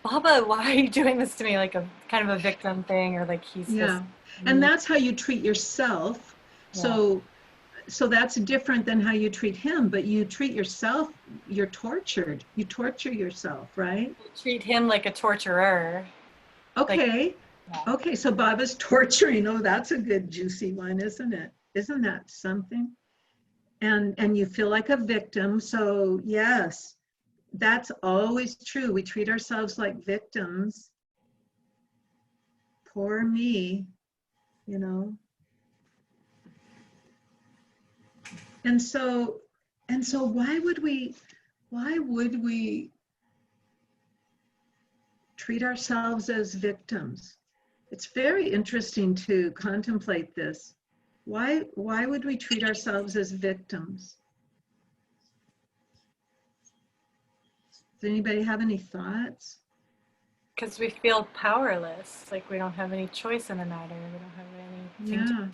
Baba, why are you doing this to me? Like a kind of a victim thing, or like he's just. And that's how you treat yourself. So that's different than how you treat him, but you treat yourself, you're tortured. You torture yourself, right? You treat him like a torturer. Okay. Okay, so Baba's torturing. Oh, that's a good juicy one, isn't it? Isn't that something? And you feel like a victim. So yes, that's always true. We treat ourselves like victims. Poor me, you know. And so why would we treat ourselves as victims? It's very interesting to contemplate this. Why would we treat ourselves as victims? Does anybody have any thoughts? Because we feel powerless, like we don't have any choice in the matter. We don't have anything Yeah. to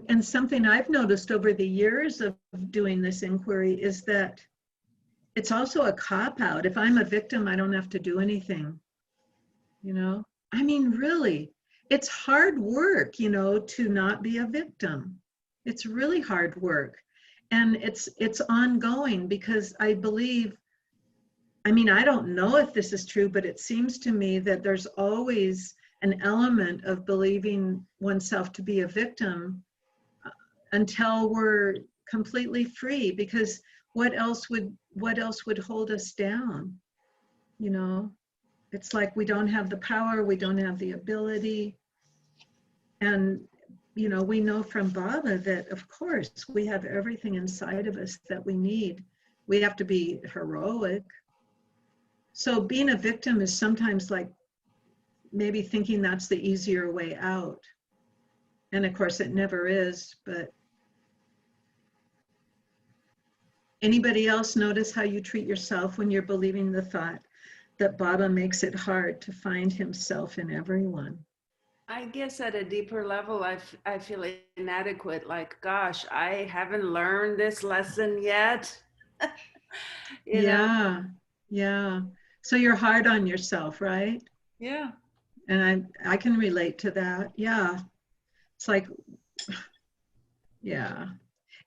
And something I've noticed over the years of doing this inquiry is that it's also a cop-out. If I'm a victim, I don't have to do anything, you know? I mean, really, it's hard work, you know, to not be a victim. It's really hard work. And it's ongoing because I believe, I mean, I don't know if this is true, but it seems to me that there's always an element of believing oneself to be a victim until we're completely free, because what else would hold us down? You know, it's like we don't have the power, we don't have the ability. And, you know, we know from Baba that, of course, we have everything inside of us that we need. We have to be heroic. So being a victim is sometimes like maybe thinking that's the easier way out. And of course, it never is, but anybody else notice how you treat yourself when you're believing the thought that Baba makes it hard to find himself in everyone? I guess at a deeper level, I feel inadequate. Like, gosh, I haven't learned this lesson yet. You know? Yeah. So you're hard on yourself, right? Yeah. And I can relate to that. Yeah. It's like, yeah.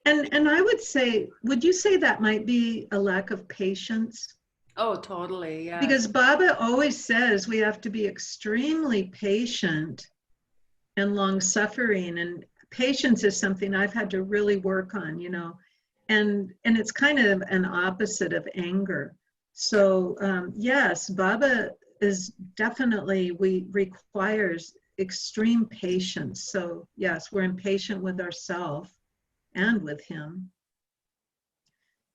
And I would say, would you say that might be a lack of patience? Oh, totally. Yeah. Because Baba always says we have to be extremely patient and long-suffering, and patience is something I've had to really work on, you know, and it's kind of an opposite of anger. So yes, Baba is definitely, requires extreme patience. So yes, we're impatient with ourselves and with him.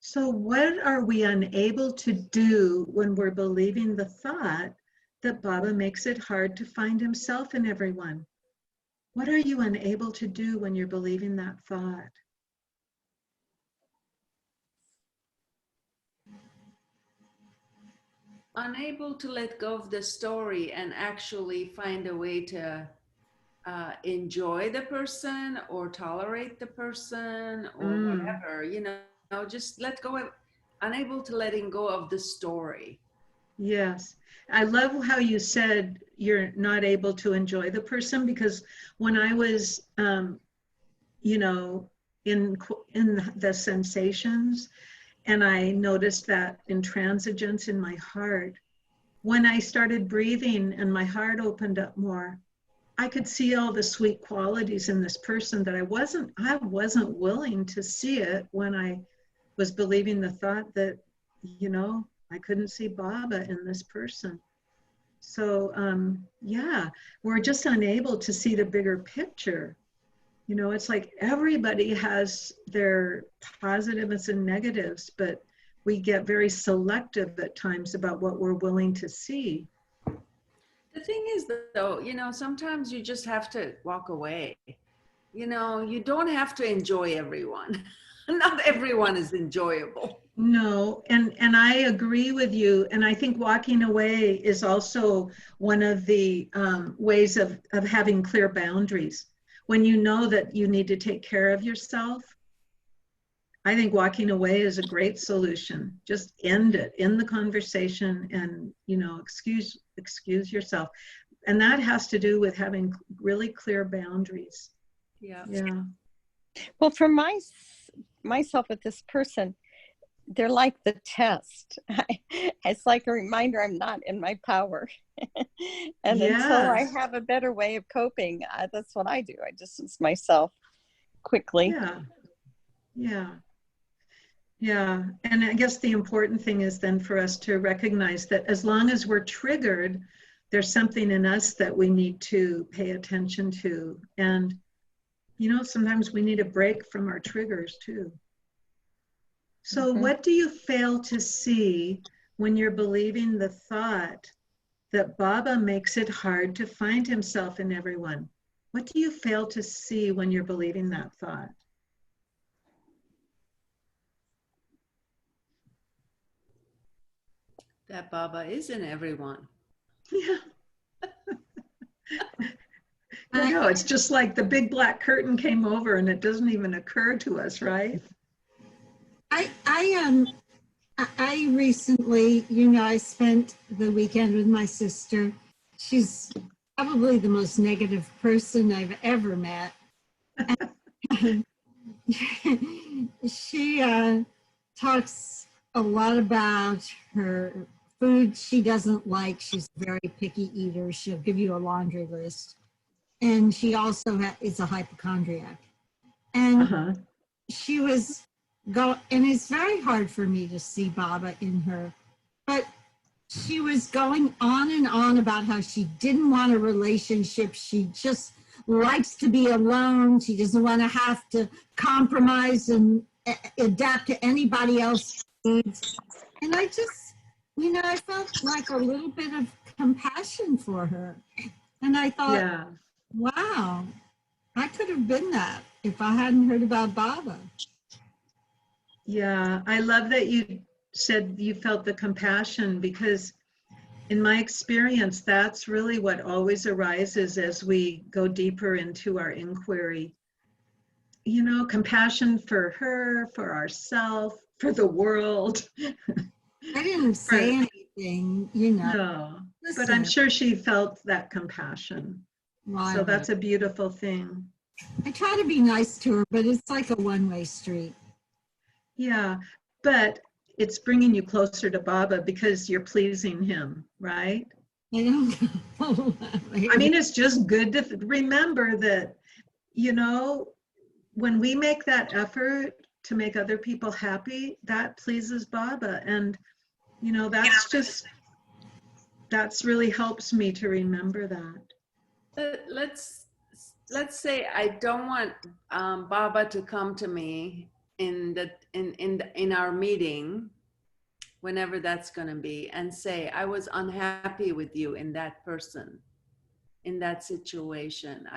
So what are we unable to do when we're believing the thought that Baba makes it hard to find himself in everyone? What are you unable to do when you're believing that thought? Unable to let go of the story and actually find a way to enjoy the person or tolerate the person or whatever, you know, just let go of, unable to letting go of the story. Yes. I love how you said you're not able to enjoy the person, because when I was, you know, in the sensations, and I noticed that intransigence in my heart, when I started breathing and my heart opened up more, I could see all the sweet qualities in this person that I wasn't willing to see it when I was believing the thought that, you know, I couldn't see Baba in this person. So yeah, we're just unable to see the bigger picture. You know, it's like everybody has their positives and negatives, but we get very selective at times about what we're willing to see. The thing is, though, you know, sometimes you just have to walk away. You know, you don't have to enjoy everyone. Not everyone is enjoyable. No, and I agree with you. And I think walking away is also one of the ways of having clear boundaries. When you know that you need to take care of yourself, I think walking away is a great solution. Just end it, end the conversation, and, you know, excuse yourself. And that has to do with having really clear boundaries. Yeah. Well, for myself with this person, they're like the test. It's like a reminder I'm not in my power. And until I have a better way of coping, that's what I do. I distance myself quickly. Yeah. And I guess the important thing is then for us to recognize that as long as we're triggered, there's something in us that we need to pay attention to. And, you know, sometimes we need a break from our triggers too. So what do you fail to see when you're believing the thought that Baba makes it hard to find himself in everyone? What do you fail to see when you're believing that thought? That Baba is in everyone. Yeah. I know, it's just like the big black curtain came over and it doesn't even occur to us, right? I recently, I spent the weekend with my sister. She's probably the most negative person I've ever met. She talks a lot about her food she doesn't like. She's a very picky eater. She'll give you a laundry list. And she also is a hypochondriac. And she was and it's very hard for me to see Baba in her, but she was going on and on about how she didn't want a relationship. She just likes to be alone. She doesn't want to have to compromise and adapt to anybody else's needs. And I just, I felt like a little bit of compassion for her. And I thought, Yeah. Wow, I could have been that if I hadn't heard about Baba. Yeah, I love that you said you felt the compassion, because in my experience, that's really what always arises as we go deeper into our inquiry. Compassion for her, for ourselves, for the world. I didn't say anything, No, but I'm sure she felt that compassion. So that's a beautiful thing. I try to be nice to her, but it's like a one-way street. Yeah, but it's bringing you closer to Baba because you're pleasing him, right? I don't know. I mean, it's just good to remember that, when we make that effort to make other people happy, that pleases Baba. And, that's really helps me to remember that. Let's say I don't want Baba to come to me in our meeting, whenever that's going to be, and say I was unhappy with you in that person, in that situation.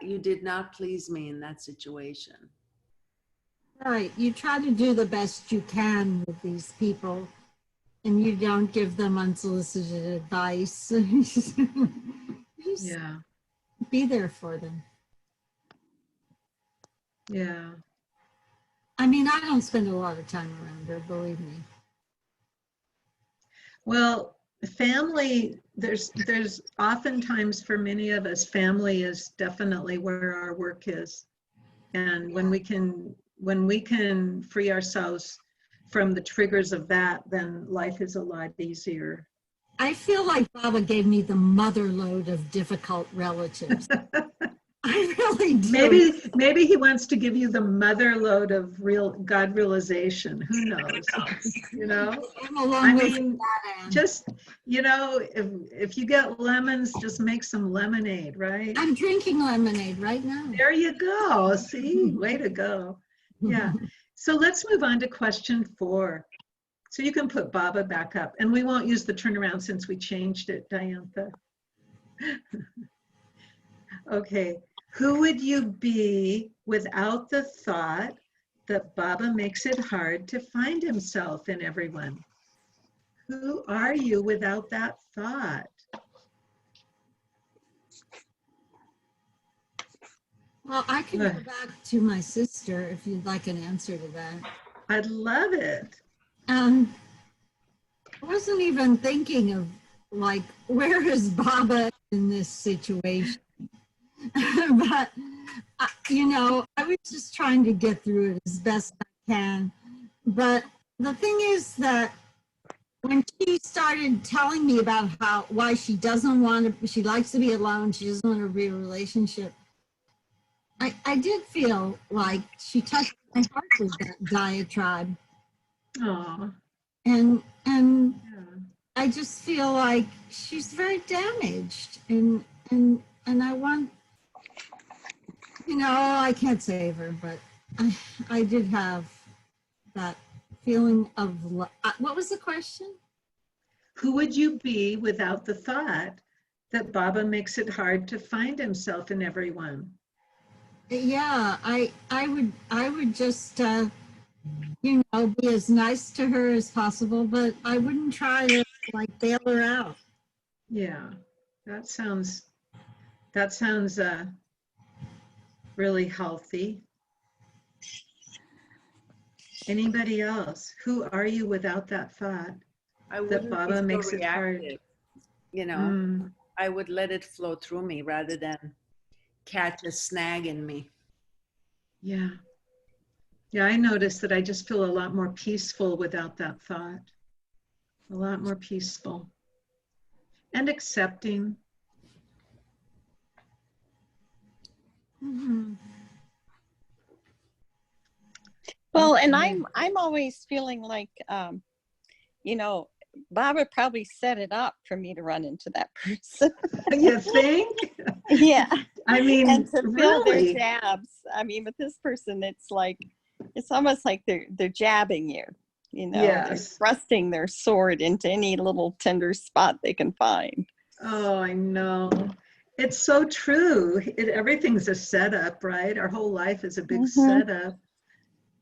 You did not please me in that situation. Right. You try to do the best you can with these people, and you don't give them unsolicited advice. Just Yeah. be there for them. Yeah. I mean, I don't spend a lot of time around her, believe me. Well, family, there's oftentimes for many of us, family is definitely where our work is. And when we can free ourselves from the triggers of that, then life is a lot easier. I feel like Baba gave me the mother load of difficult relatives. I really do. Maybe he wants to give you the mother load of real God realization. Who knows? I mean, just, if you get lemons, just make some lemonade, right? I'm drinking lemonade right now. There you go. See, way to go. Yeah. So let's move on to question 4. So you can put Baba back up, and we won't use the turnaround since we changed it, Diantha. Okay. Who would you be without the thought that Baba makes it hard to find himself in everyone? Who are you without that thought? Well, I can go back to my sister if you'd like an answer to that. I'd love it. I wasn't even thinking of, like, where is Baba in this situation? But, I was just trying to get through it as best I can. But the thing is that when she started telling me about why she doesn't want to, she likes to be alone, she doesn't want to be in a relationship, I did feel like she touched my heart with that diatribe. Aww. And Yeah. I just feel like she's very damaged, and I want, I can't save her, but I did have that feeling of, what was the question? Who would you be without the thought that Baba makes it hard to find himself in everyone? Yeah, I would just, be as nice to her as possible, but I wouldn't try to like bail her out. Yeah, that sounds really healthy. Anybody else? Who are you without that thought? I That wouldn't be Baba so makes it hard. reactive, you know. Mm, I would let it flow through me rather than catch a snag in me. yeah. Yeah, I noticed that I just feel a lot more peaceful without that thought. A lot more peaceful. And accepting. Mhm. Well, and Okay. I'm always feeling like, you know, Baba probably set it up for me to run into that person. You think? Yeah. I mean, And to feel their really? jabs. I mean, with this person, it's like, it's almost like they're jabbing you, you know, they're Yes. thrusting their sword into any little tender spot they can find. Oh, I know. It's so true. Everything's a setup, right? Our whole life is a big Mhm. setup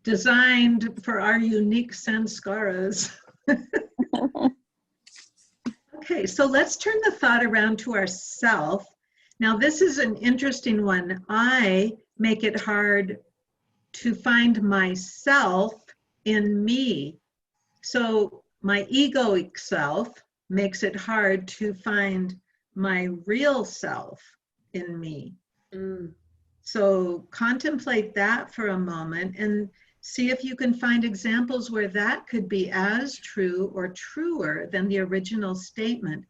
designed for our unique sanskaras. Okay, so let's turn the thought around to ourself. Now, this is an interesting one. I make it hard to find myself in me. So my egoic self makes it hard to find my real self in me. Mm. So contemplate that for a moment and see if you can find examples where that could be as true or truer than the original statement.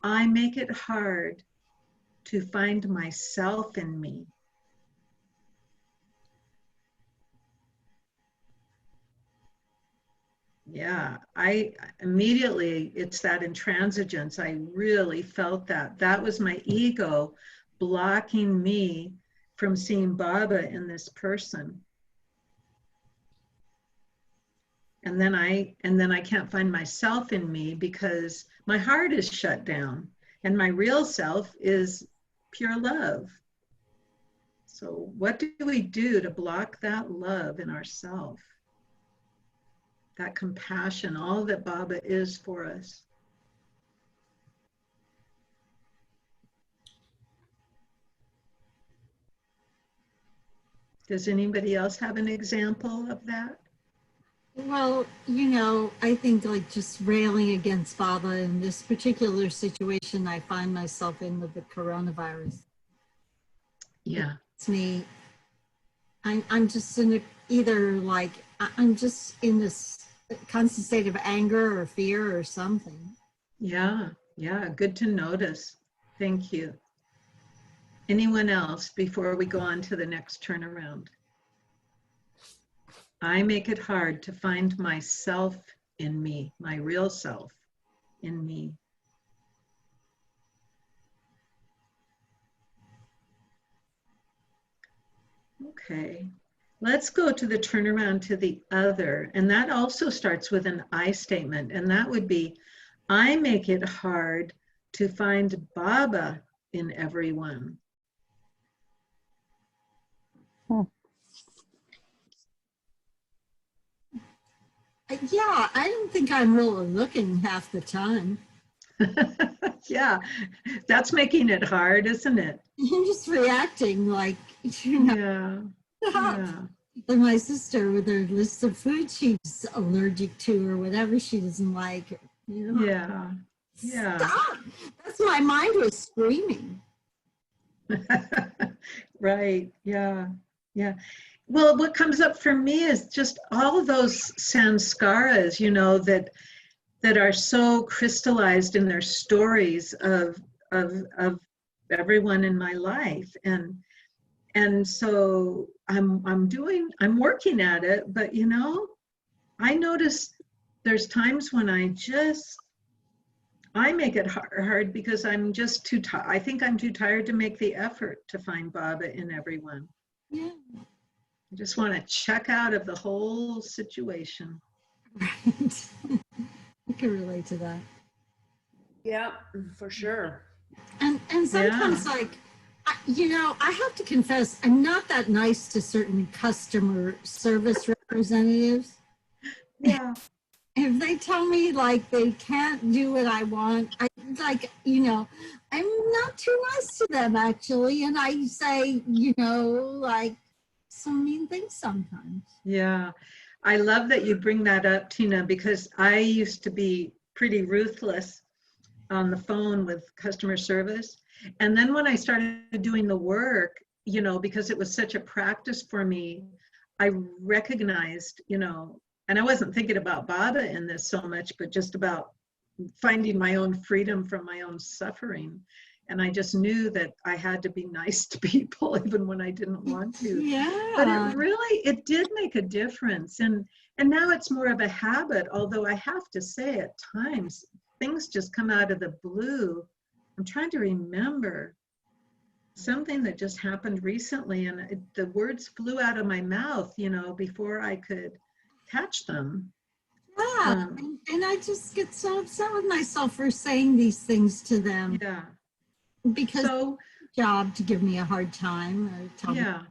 I make it hard to find myself in me. Yeah, I immediately, it's that intransigence. I really felt that. That was my ego blocking me from seeing Baba in this person. And then I can't find myself in me because my heart is shut down and my real self is pure love. So what do we do to block that love in ourself? That compassion, all that Baba is for us. Does anybody else have an example of that? Well, you know, I think like just railing against Baba in this particular situation I find myself in with the coronavirus. Yeah. It's me. I'm just in a, either like I'm just in this constant state of anger or fear or something. Yeah. Yeah. Good to notice. Thank you. Anyone else before we go on to the next turnaround? I make it hard to find myself in me, my real self in me. Okay, let's go to the turnaround to the other. And that also starts with an I statement. And that would be, I make it hard to find Baba in everyone. Yeah, I don't think I'm really looking half the time. Yeah, that's making it hard, isn't it? I'm just reacting like, you know, Yeah. like my sister with her list of food she's allergic to or whatever she doesn't like. You know, Yeah. Yeah. stop. That's my mind was screaming. Right. Yeah. Yeah. Well, what comes up for me is just all of those sanskaras, you know, that are so crystallized in their stories of everyone in my life, and so I'm working at it, but you know, I notice there's times when I make it hard because I'm just too tired. I think I'm too tired to make the effort to find Baba in everyone. Yeah. I just want to check out of the whole situation. Right. I can relate to that. Yeah, for sure. And sometimes like, you know, I have to confess, I'm not that nice to certain customer service representatives. Yeah. if they tell me like they can't do what I want, I like, you know, I'm not too nice to them actually. And I say, you know, like some mean things sometimes. Yeah. I love that you bring that up, Tina, because I used to be pretty ruthless on the phone with customer service. And then when I started doing the work, you know, because it was such a practice for me, I recognized, you know, and I wasn't thinking about Baba in this so much, but just about finding my own freedom from my own suffering. And I just knew that I had to be nice to people even when I didn't want to. Yeah. But it did make a difference. And now it's more of a habit, although I have to say at times, things just come out of the blue. I'm trying to remember something that just happened recently, and the words flew out of my mouth, you know, before I could catch them. Yeah. And I just get so upset with myself for saying these things to them. Yeah. Because So, it's their job to give me a hard time or tell me. yeah.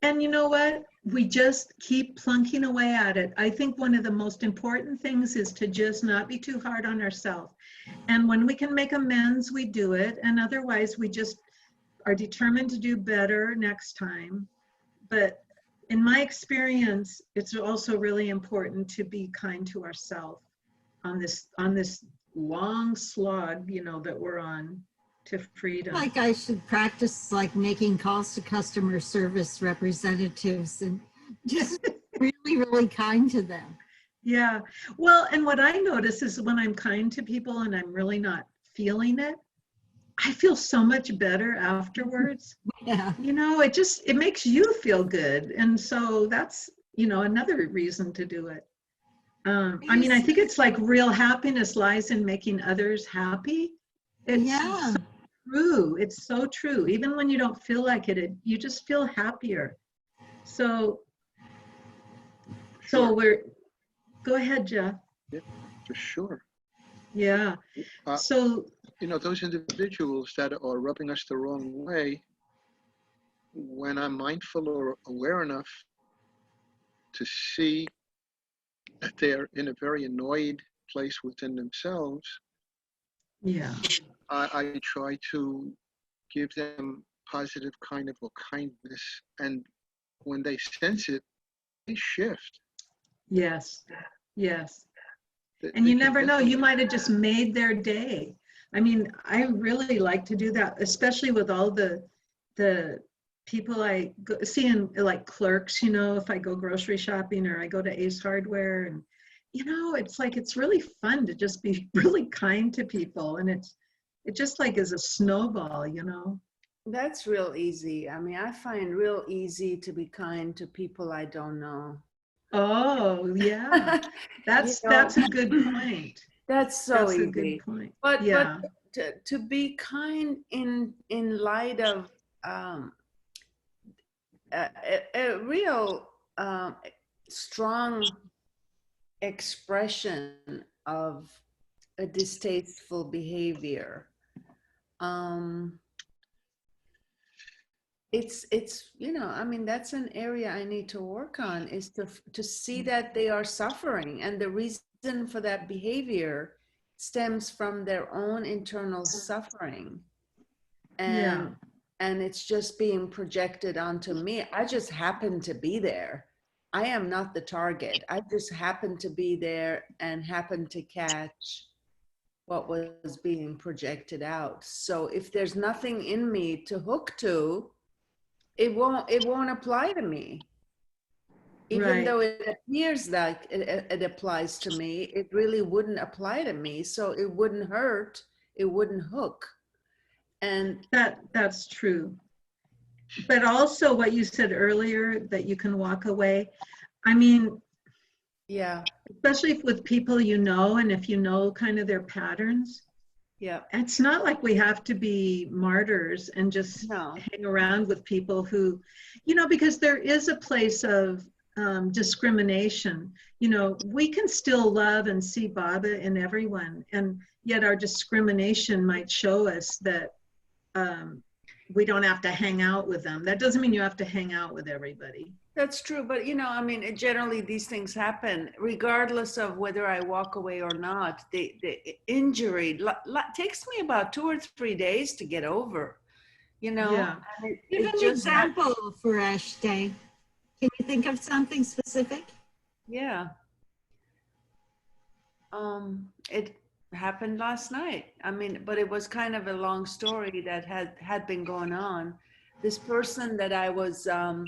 And you know what? We just keep plunking away at it. I think one of the most important things is to just not be too hard on ourselves. And when we can make amends, we do it. And otherwise, we just are determined to do better next time. But in my experience, it's also really important to be kind to ourselves on this long slog, you know, that we're on to freedom. Like I should practice like making calls to customer service representatives and just really, really kind to them. Yeah. Well, and what I notice is when I'm kind to people and I'm really not feeling it, I feel so much better afterwards. Yeah. You know, it makes you feel good. And so that's, you know, another reason to do it. I mean, I think it's like real happiness lies in making others happy. It's so true. It's so true. Even when you don't feel like it, you just feel happier. So go ahead, Jeff. Yeah, for sure. Yeah. So, you know, those individuals that are rubbing us the wrong way, when I'm mindful or aware enough to see that they're in a very annoyed place within themselves, yeah, I try to give them positive kind of a kindness, and when they sense it, they shift. yes, yes. And you never know, you might have just made their day. I mean, I really like to do that, especially with all the people I see in like clerks, you know, if I go grocery shopping or I go to Ace Hardware, and, you know, it's like, it's really fun to just be really kind to people. And it just like is a snowball, you know. That's real easy. I mean, I find real easy to be kind to people I don't know. Oh, yeah. That's a good point. That's so easy. A good point. But yeah. But to be kind in light of a real strong expression of a distasteful behavior. It's you know, I mean, that's an area I need to work on, is to see that they are suffering, and the reason for that behavior stems from their own internal suffering, and it's just being projected onto me. I just happen to be there. I am not the target. I just happen to be there and happen to catch what was being projected out. So if there's nothing in me to hook to, it won't apply to me. Even though it appears like it applies to me, it really wouldn't apply to me. So it wouldn't hurt, it wouldn't hook. And that's true. But also what you said earlier, that you can walk away. I mean, yeah, especially with people you know, and if you know kind of their patterns. Yeah. It's not like we have to be martyrs and just hang around with people who, you know, because there is a place of discrimination. You know, we can still love and see Baba in everyone, and yet our discrimination might show us that we don't have to hang out with them. That doesn't mean you have to hang out with everybody. That's true, but I mean, generally these things happen regardless of whether I walk away or not. The injury takes me about 2 or 3 days to get over, Yeah. And Give it an just example for Ash Day. Can you think of something specific? Yeah. It happened last night. I mean, but it was kind of a long story that had been going on. This person that I was that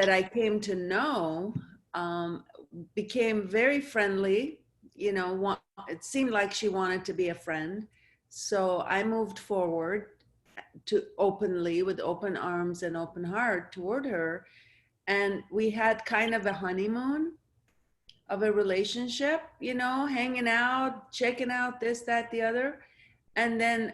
I came to know became very friendly. It seemed like she wanted to be a friend. So I moved forward to openly, with open arms and open heart toward her. And we had kind of a honeymoon of a relationship, hanging out, checking out this, that, the other. And then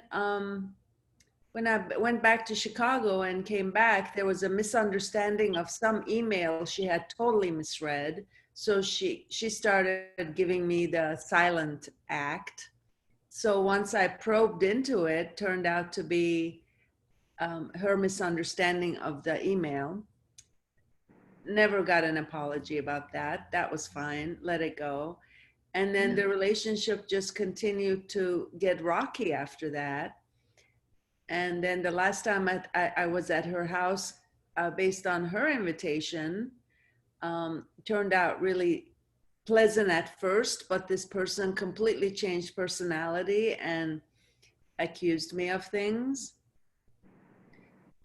when I went back to Chicago and came back, there was a misunderstanding of some email she had totally misread. So she started giving me the silent act. So once I probed into it, turned out to be her misunderstanding of the email. Never got an apology about that. That was fine. Let it go. And then the relationship just continued to get rocky after that. And then the last time I was at her house, based on her invitation, turned out really pleasant at first, but this person completely changed personality and accused me of things.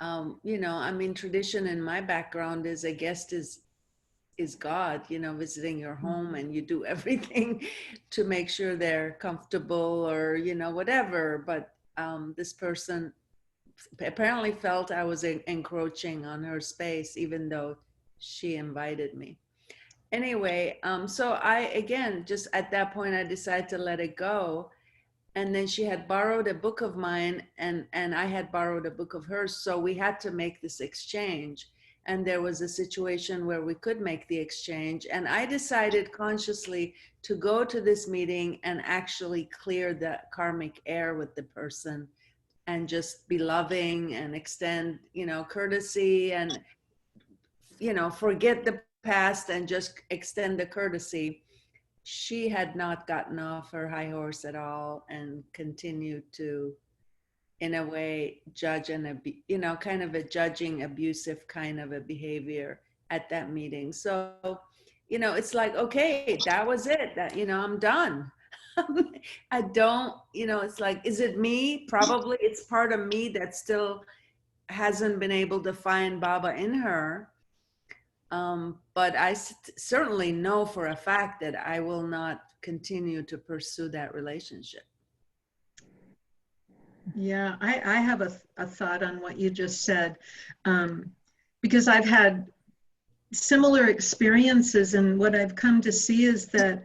I mean, tradition in my background is a guest is God, visiting your home, and you do everything to make sure they're comfortable or, whatever. But this person apparently felt I was encroaching on her space, even though she invited me. Anyway, so again, just at that point, I decided to let it go. And then she had borrowed a book of mine, and I had borrowed a book of hers. So we had to make this exchange. And there was a situation where we could make the exchange. And I decided consciously to go to this meeting and actually clear the karmic air with the person and just be loving and extend, courtesy and, forget the past and just extend the courtesy. She had not gotten off her high horse at all and continued to, in a way, judge and, kind of a judging, abusive kind of a behavior at that meeting. So, it's like, okay, that was it. That, I'm done. I don't, it's like, is it me? Probably it's part of me that still hasn't been able to find Baba in her. But I certainly know for a fact that I will not continue to pursue that relationship. Yeah, I have a thought on what you just said, because I've had similar experiences, and what I've come to see is that,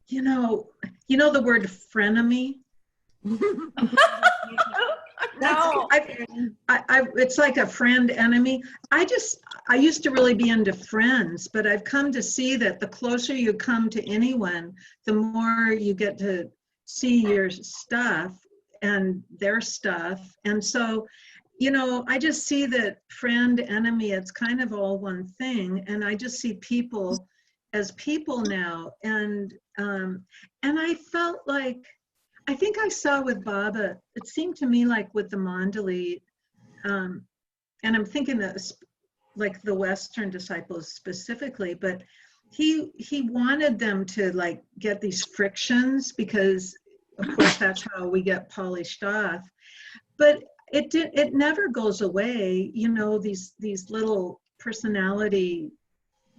you know the word frenemy? No. It's like a friend enemy. I used to really be into friends, but I've come to see that the closer you come to anyone, the more you get to see your stuff and their stuff. And so, I just see that friend, enemy, it's kind of all one thing. And I just see people as people now. And I felt like, I think I saw with Baba, it seemed to me like with the Mandali, and I'm thinking that like the Western disciples specifically, but he wanted them to like get these frictions, because of course that's how we get polished off. But it never goes away, these little personality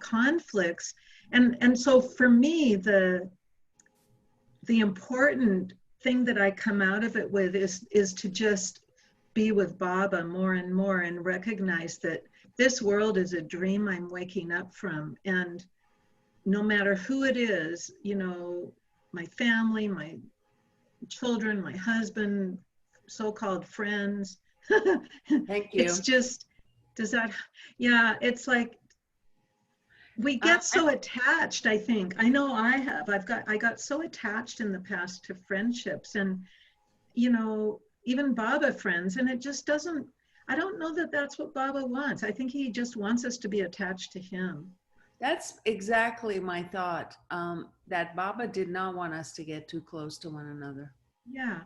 conflicts. And so for me, the important thing that I come out of it with is to just be with Baba more and more, and recognize that this world is a dream I'm waking up from. And no matter who it is, my family, my children, my husband, so-called friends. Thank you. It's just, it's like, we get so attached, I think. I know I have. I got so attached in the past to friendships. And, you know, even Baba friends, and it just doesn't, I don't know that that's what Baba wants. I think he just wants us to be attached to him. That's exactly my thought, that Baba did not want us to get too close to one another. Yeah.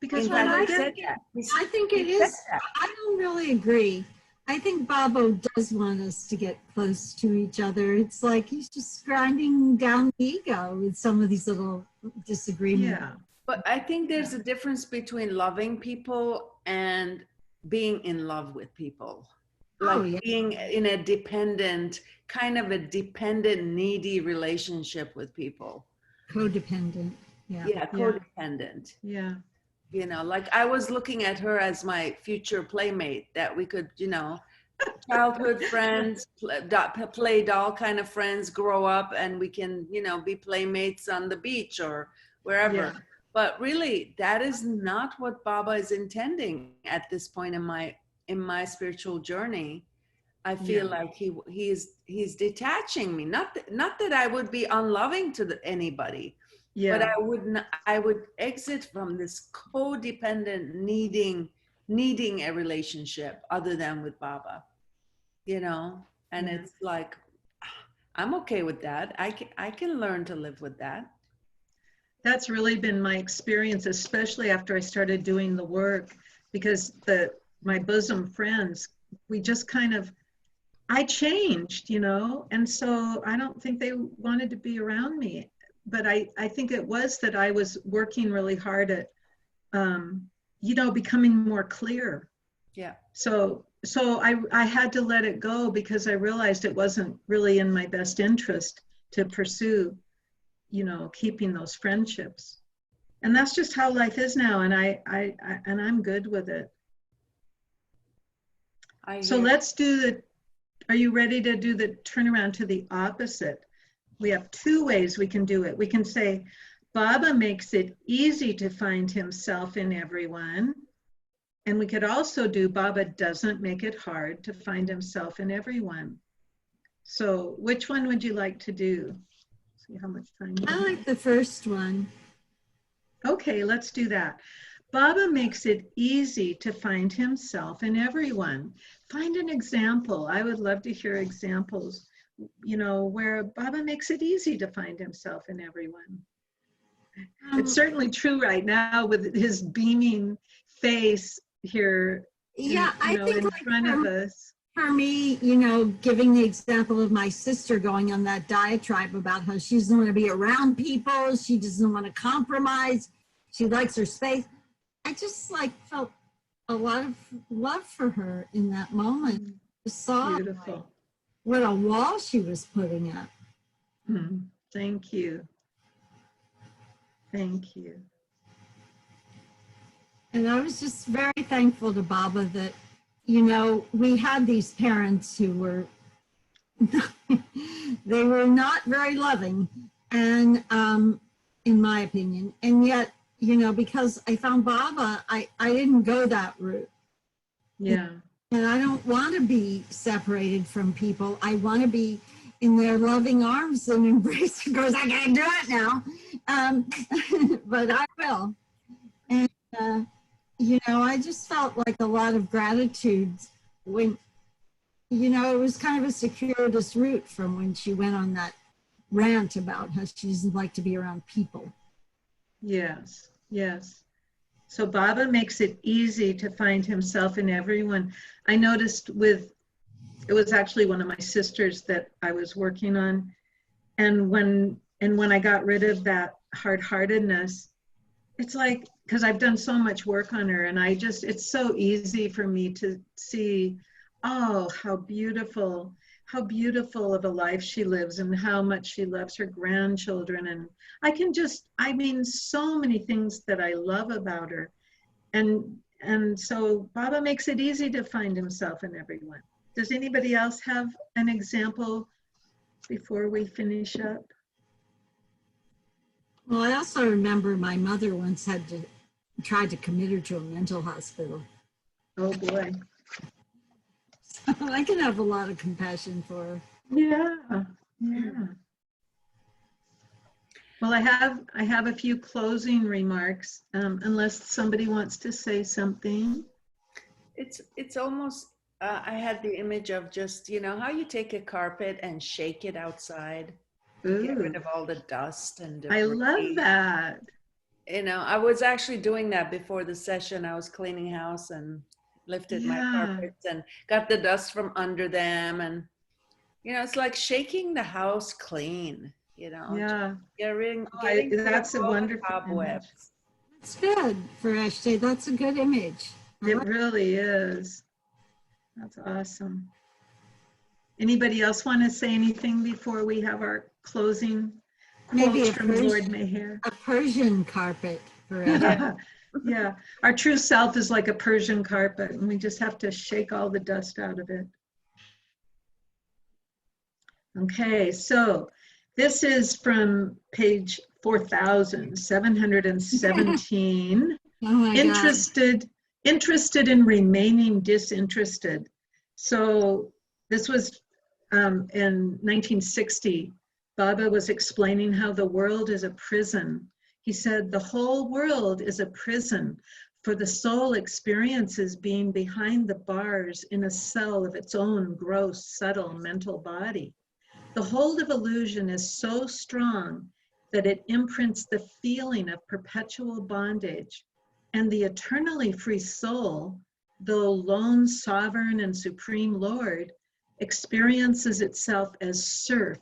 Because In when fact, I he did, said that. I think it He said is. that. I don't really agree. I think Bobo does want us to get close to each other. It's like he's just grinding down the ego with some of these little disagreements. yeah, But I think there's a difference between loving people and being in love with people. Like Oh, yeah. being in a dependent, kind of a dependent, needy relationship with people. Codependent. Yeah. Yeah, codependent. yeah, You know, like I was looking at her as my future playmate, that we could, you know, childhood friends, play doll kind of friends, grow up, and we can, you know, be playmates on the beach or wherever. yeah, But really, that is not what Baba is intending at this point in my spiritual journey. I feel Yeah. like he's detaching me. Not that I would be unloving to anybody, but yeah, I would exit from this codependent needing a relationship other than with Baba, you know. And Yeah. it's like, I'm okay with that. I can learn to live with that. That's really been my experience, especially after I started doing the work, because my bosom friends, we just kind of, I changed, you know, and so I don't think they wanted to be around me. But I think it was that I was working really hard at, you know, becoming more clear. Yeah. So I had to let it go because I realized it wasn't really in my best interest to pursue, you know, keeping those friendships. And that's just how life is now, and I'm good with it. So let's do are you ready to do the turnaround to the opposite? We have two ways we can do it. We can say, Baba makes it easy to find himself in everyone. And we could also do, Baba doesn't make it hard to find himself in everyone. So which one would you like to do? See how much time I like the first one. Okay, let's do that. Baba makes it easy to find himself in everyone. Find an example. I would love to hear examples, you know, where Baba makes it easy to find himself in everyone. It's certainly true right now with his beaming face here, Yeah, I think in like front of us. For me, you know, giving the example of my sister going on that diatribe about how she doesn't want to be around people, she doesn't want to compromise, she likes her space. I just like felt a lot of love for her in that moment. Just saw Beautiful. what a wall she was putting up. Thank you. Thank you. And I was just very thankful to Baba that, you know, we had these parents who were, they were not very loving, and in my opinion, and yet, you know, because I found Baba, I didn't go that route. Yeah. And I don't want to be separated from people. I want to be in their loving arms and embrace. Of course, I can't do it now, but I will. And, you know, I just felt like a lot of gratitude when, you know, it was kind of a circuitous route from when she went on that rant about how she doesn't like to be around people. Yes, yes. So Baba makes it easy to find himself in everyone. I noticed it was actually one of my sisters that I was working on. And when I got rid of that hard-heartedness, it's like, because I've done so much work on her, and it's so easy for me to see, oh, how beautiful of a life she lives and how much she loves her grandchildren. And I mean, so many things that I love about her. And so Baba makes it easy to find himself in everyone. Does anybody else have an example before we finish up? Well, I also remember my mother once tried to commit her to a mental hospital. Oh boy. So I can have a lot of compassion for her. Yeah, yeah. Well, I have a few closing remarks, unless somebody wants to say something. It's almost, I had the image of just, you know, how you take a carpet and shake it outside, get rid Ooh, of all the dust and I debris. love that. You know, I was actually doing that before the session. I was cleaning house and lifted my Yeah. carpets and got the dust from under them. And, you know, it's like shaking the house clean, you know, Yeah. getting rid That's of a all the wonderful image. cobwebs. That's good for Ash Day. That's a good image. It really is. That's awesome. Anybody else want to say anything before we have our closing Maybe quotes a from Lord Persian, Mayhair? a Persian carpet for Ash Day. Yeah, our true self is like a Persian carpet, and we just have to shake all the dust out of it. Okay, so this is from page 4717. Oh my Interested in remaining disinterested. So this was in 1960. Baba was explaining how the world is a prison. He said, the whole world is a prison, for the soul experiences being behind the bars in a cell of its own gross, subtle mental body. The hold of illusion is so strong that it imprints the feeling of perpetual bondage, and the eternally free soul, though lone sovereign and supreme Lord, experiences itself as serf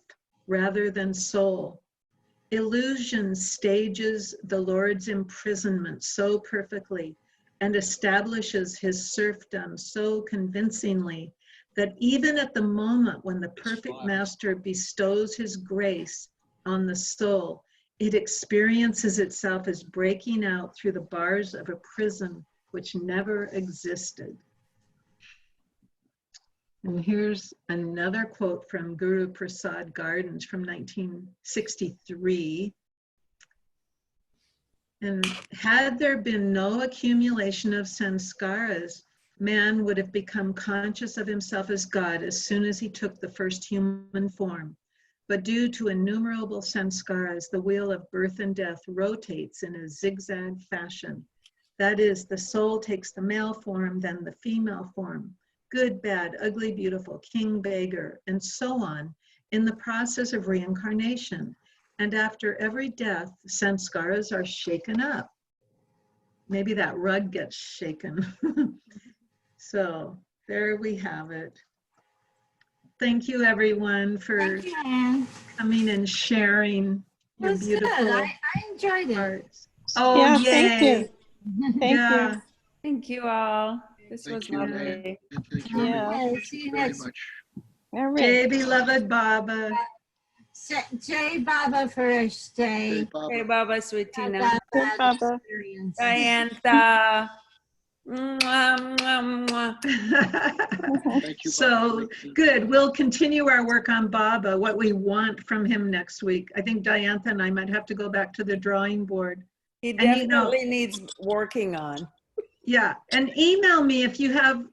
rather than soul. Illusion stages the Lord's imprisonment so perfectly and establishes his serfdom so convincingly that even at the moment when the perfect master bestows his grace on the soul, it experiences itself as breaking out through the bars of a prison which never existed. And here's another quote from Guru Prasad Gardens from 1963. And had there been no accumulation of sanskaras, man would have become conscious of himself as God as soon as he took the first human form. But due to innumerable sanskaras, the wheel of birth and death rotates in a zigzag fashion. That is, the soul takes the male form, then the female form, good, bad, ugly, beautiful, king, beggar, and so on, in the process of reincarnation. And after every death, sanskaras are shaken up. Maybe that rug gets shaken. So there we have it. Thank you, everyone, for Thank you, Anne. coming and sharing It your was good. beautiful I enjoyed it. arts. Oh, Yeah, yay. thank you. Thank Yeah. you. Thank you all. This Thank was you, lovely. Anne. And thank you, Yeah. everyone. Okay, Thank see you you very next much. All right. Jay, beloved Baba. Jai Baba for Ash Day. Hey, Baba. Hey, Baba, sweet Had Tina. that Hey, bad Baba. experience. Diantha. Mwah, mwah, mwah. Thank you, Baba. So good. We'll continue our work on Baba, what we want from him next week. I think Diantha and I might have to go back to the drawing board. He And you know- definitely needs working on. Yeah, and email me if you have,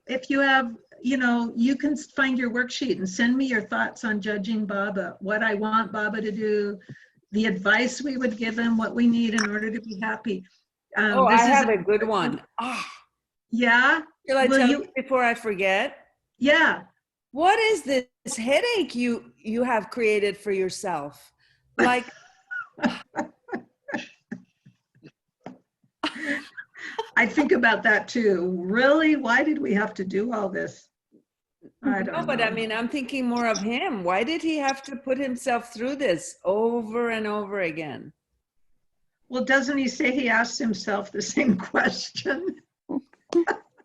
you know, you can find your worksheet and send me your thoughts on judging Baba, what I want Baba to do, the advice we would give him, what we need in order to be happy. Oh, This I is have a good one. Ah, Yeah, shall I Will tell you- you before I forget? yeah. What is this headache you have created for yourself? Like, I think about that too. Really? Why did we have to do all this? I don't no, but know. I mean, I'm thinking more of him. Why did he have to put himself through this over and over again? Well, doesn't he say he asked himself the same question?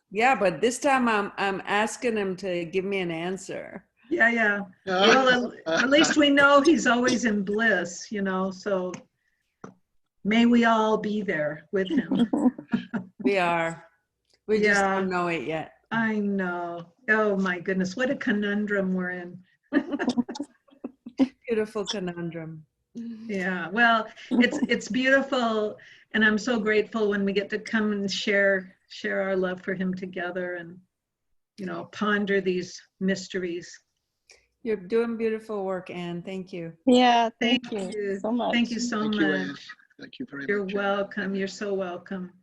Yeah, but this time I'm asking him to give me an answer. Yeah, yeah. Well, at least we know he's always in bliss, you know, so may we all be there with him. We are. We just Yeah. don't know it yet. I know. Oh my goodness, what a conundrum we're in. Beautiful conundrum. Yeah, well, it's beautiful, and I'm so grateful when we get to come and share our love for him together and, you know, ponder these mysteries. You're doing beautiful work, Anne. Thank you. Yeah, Thank thank you you. so much. Thank you so Thank much. you, Anne. Thank you very You're much. welcome. You're so welcome.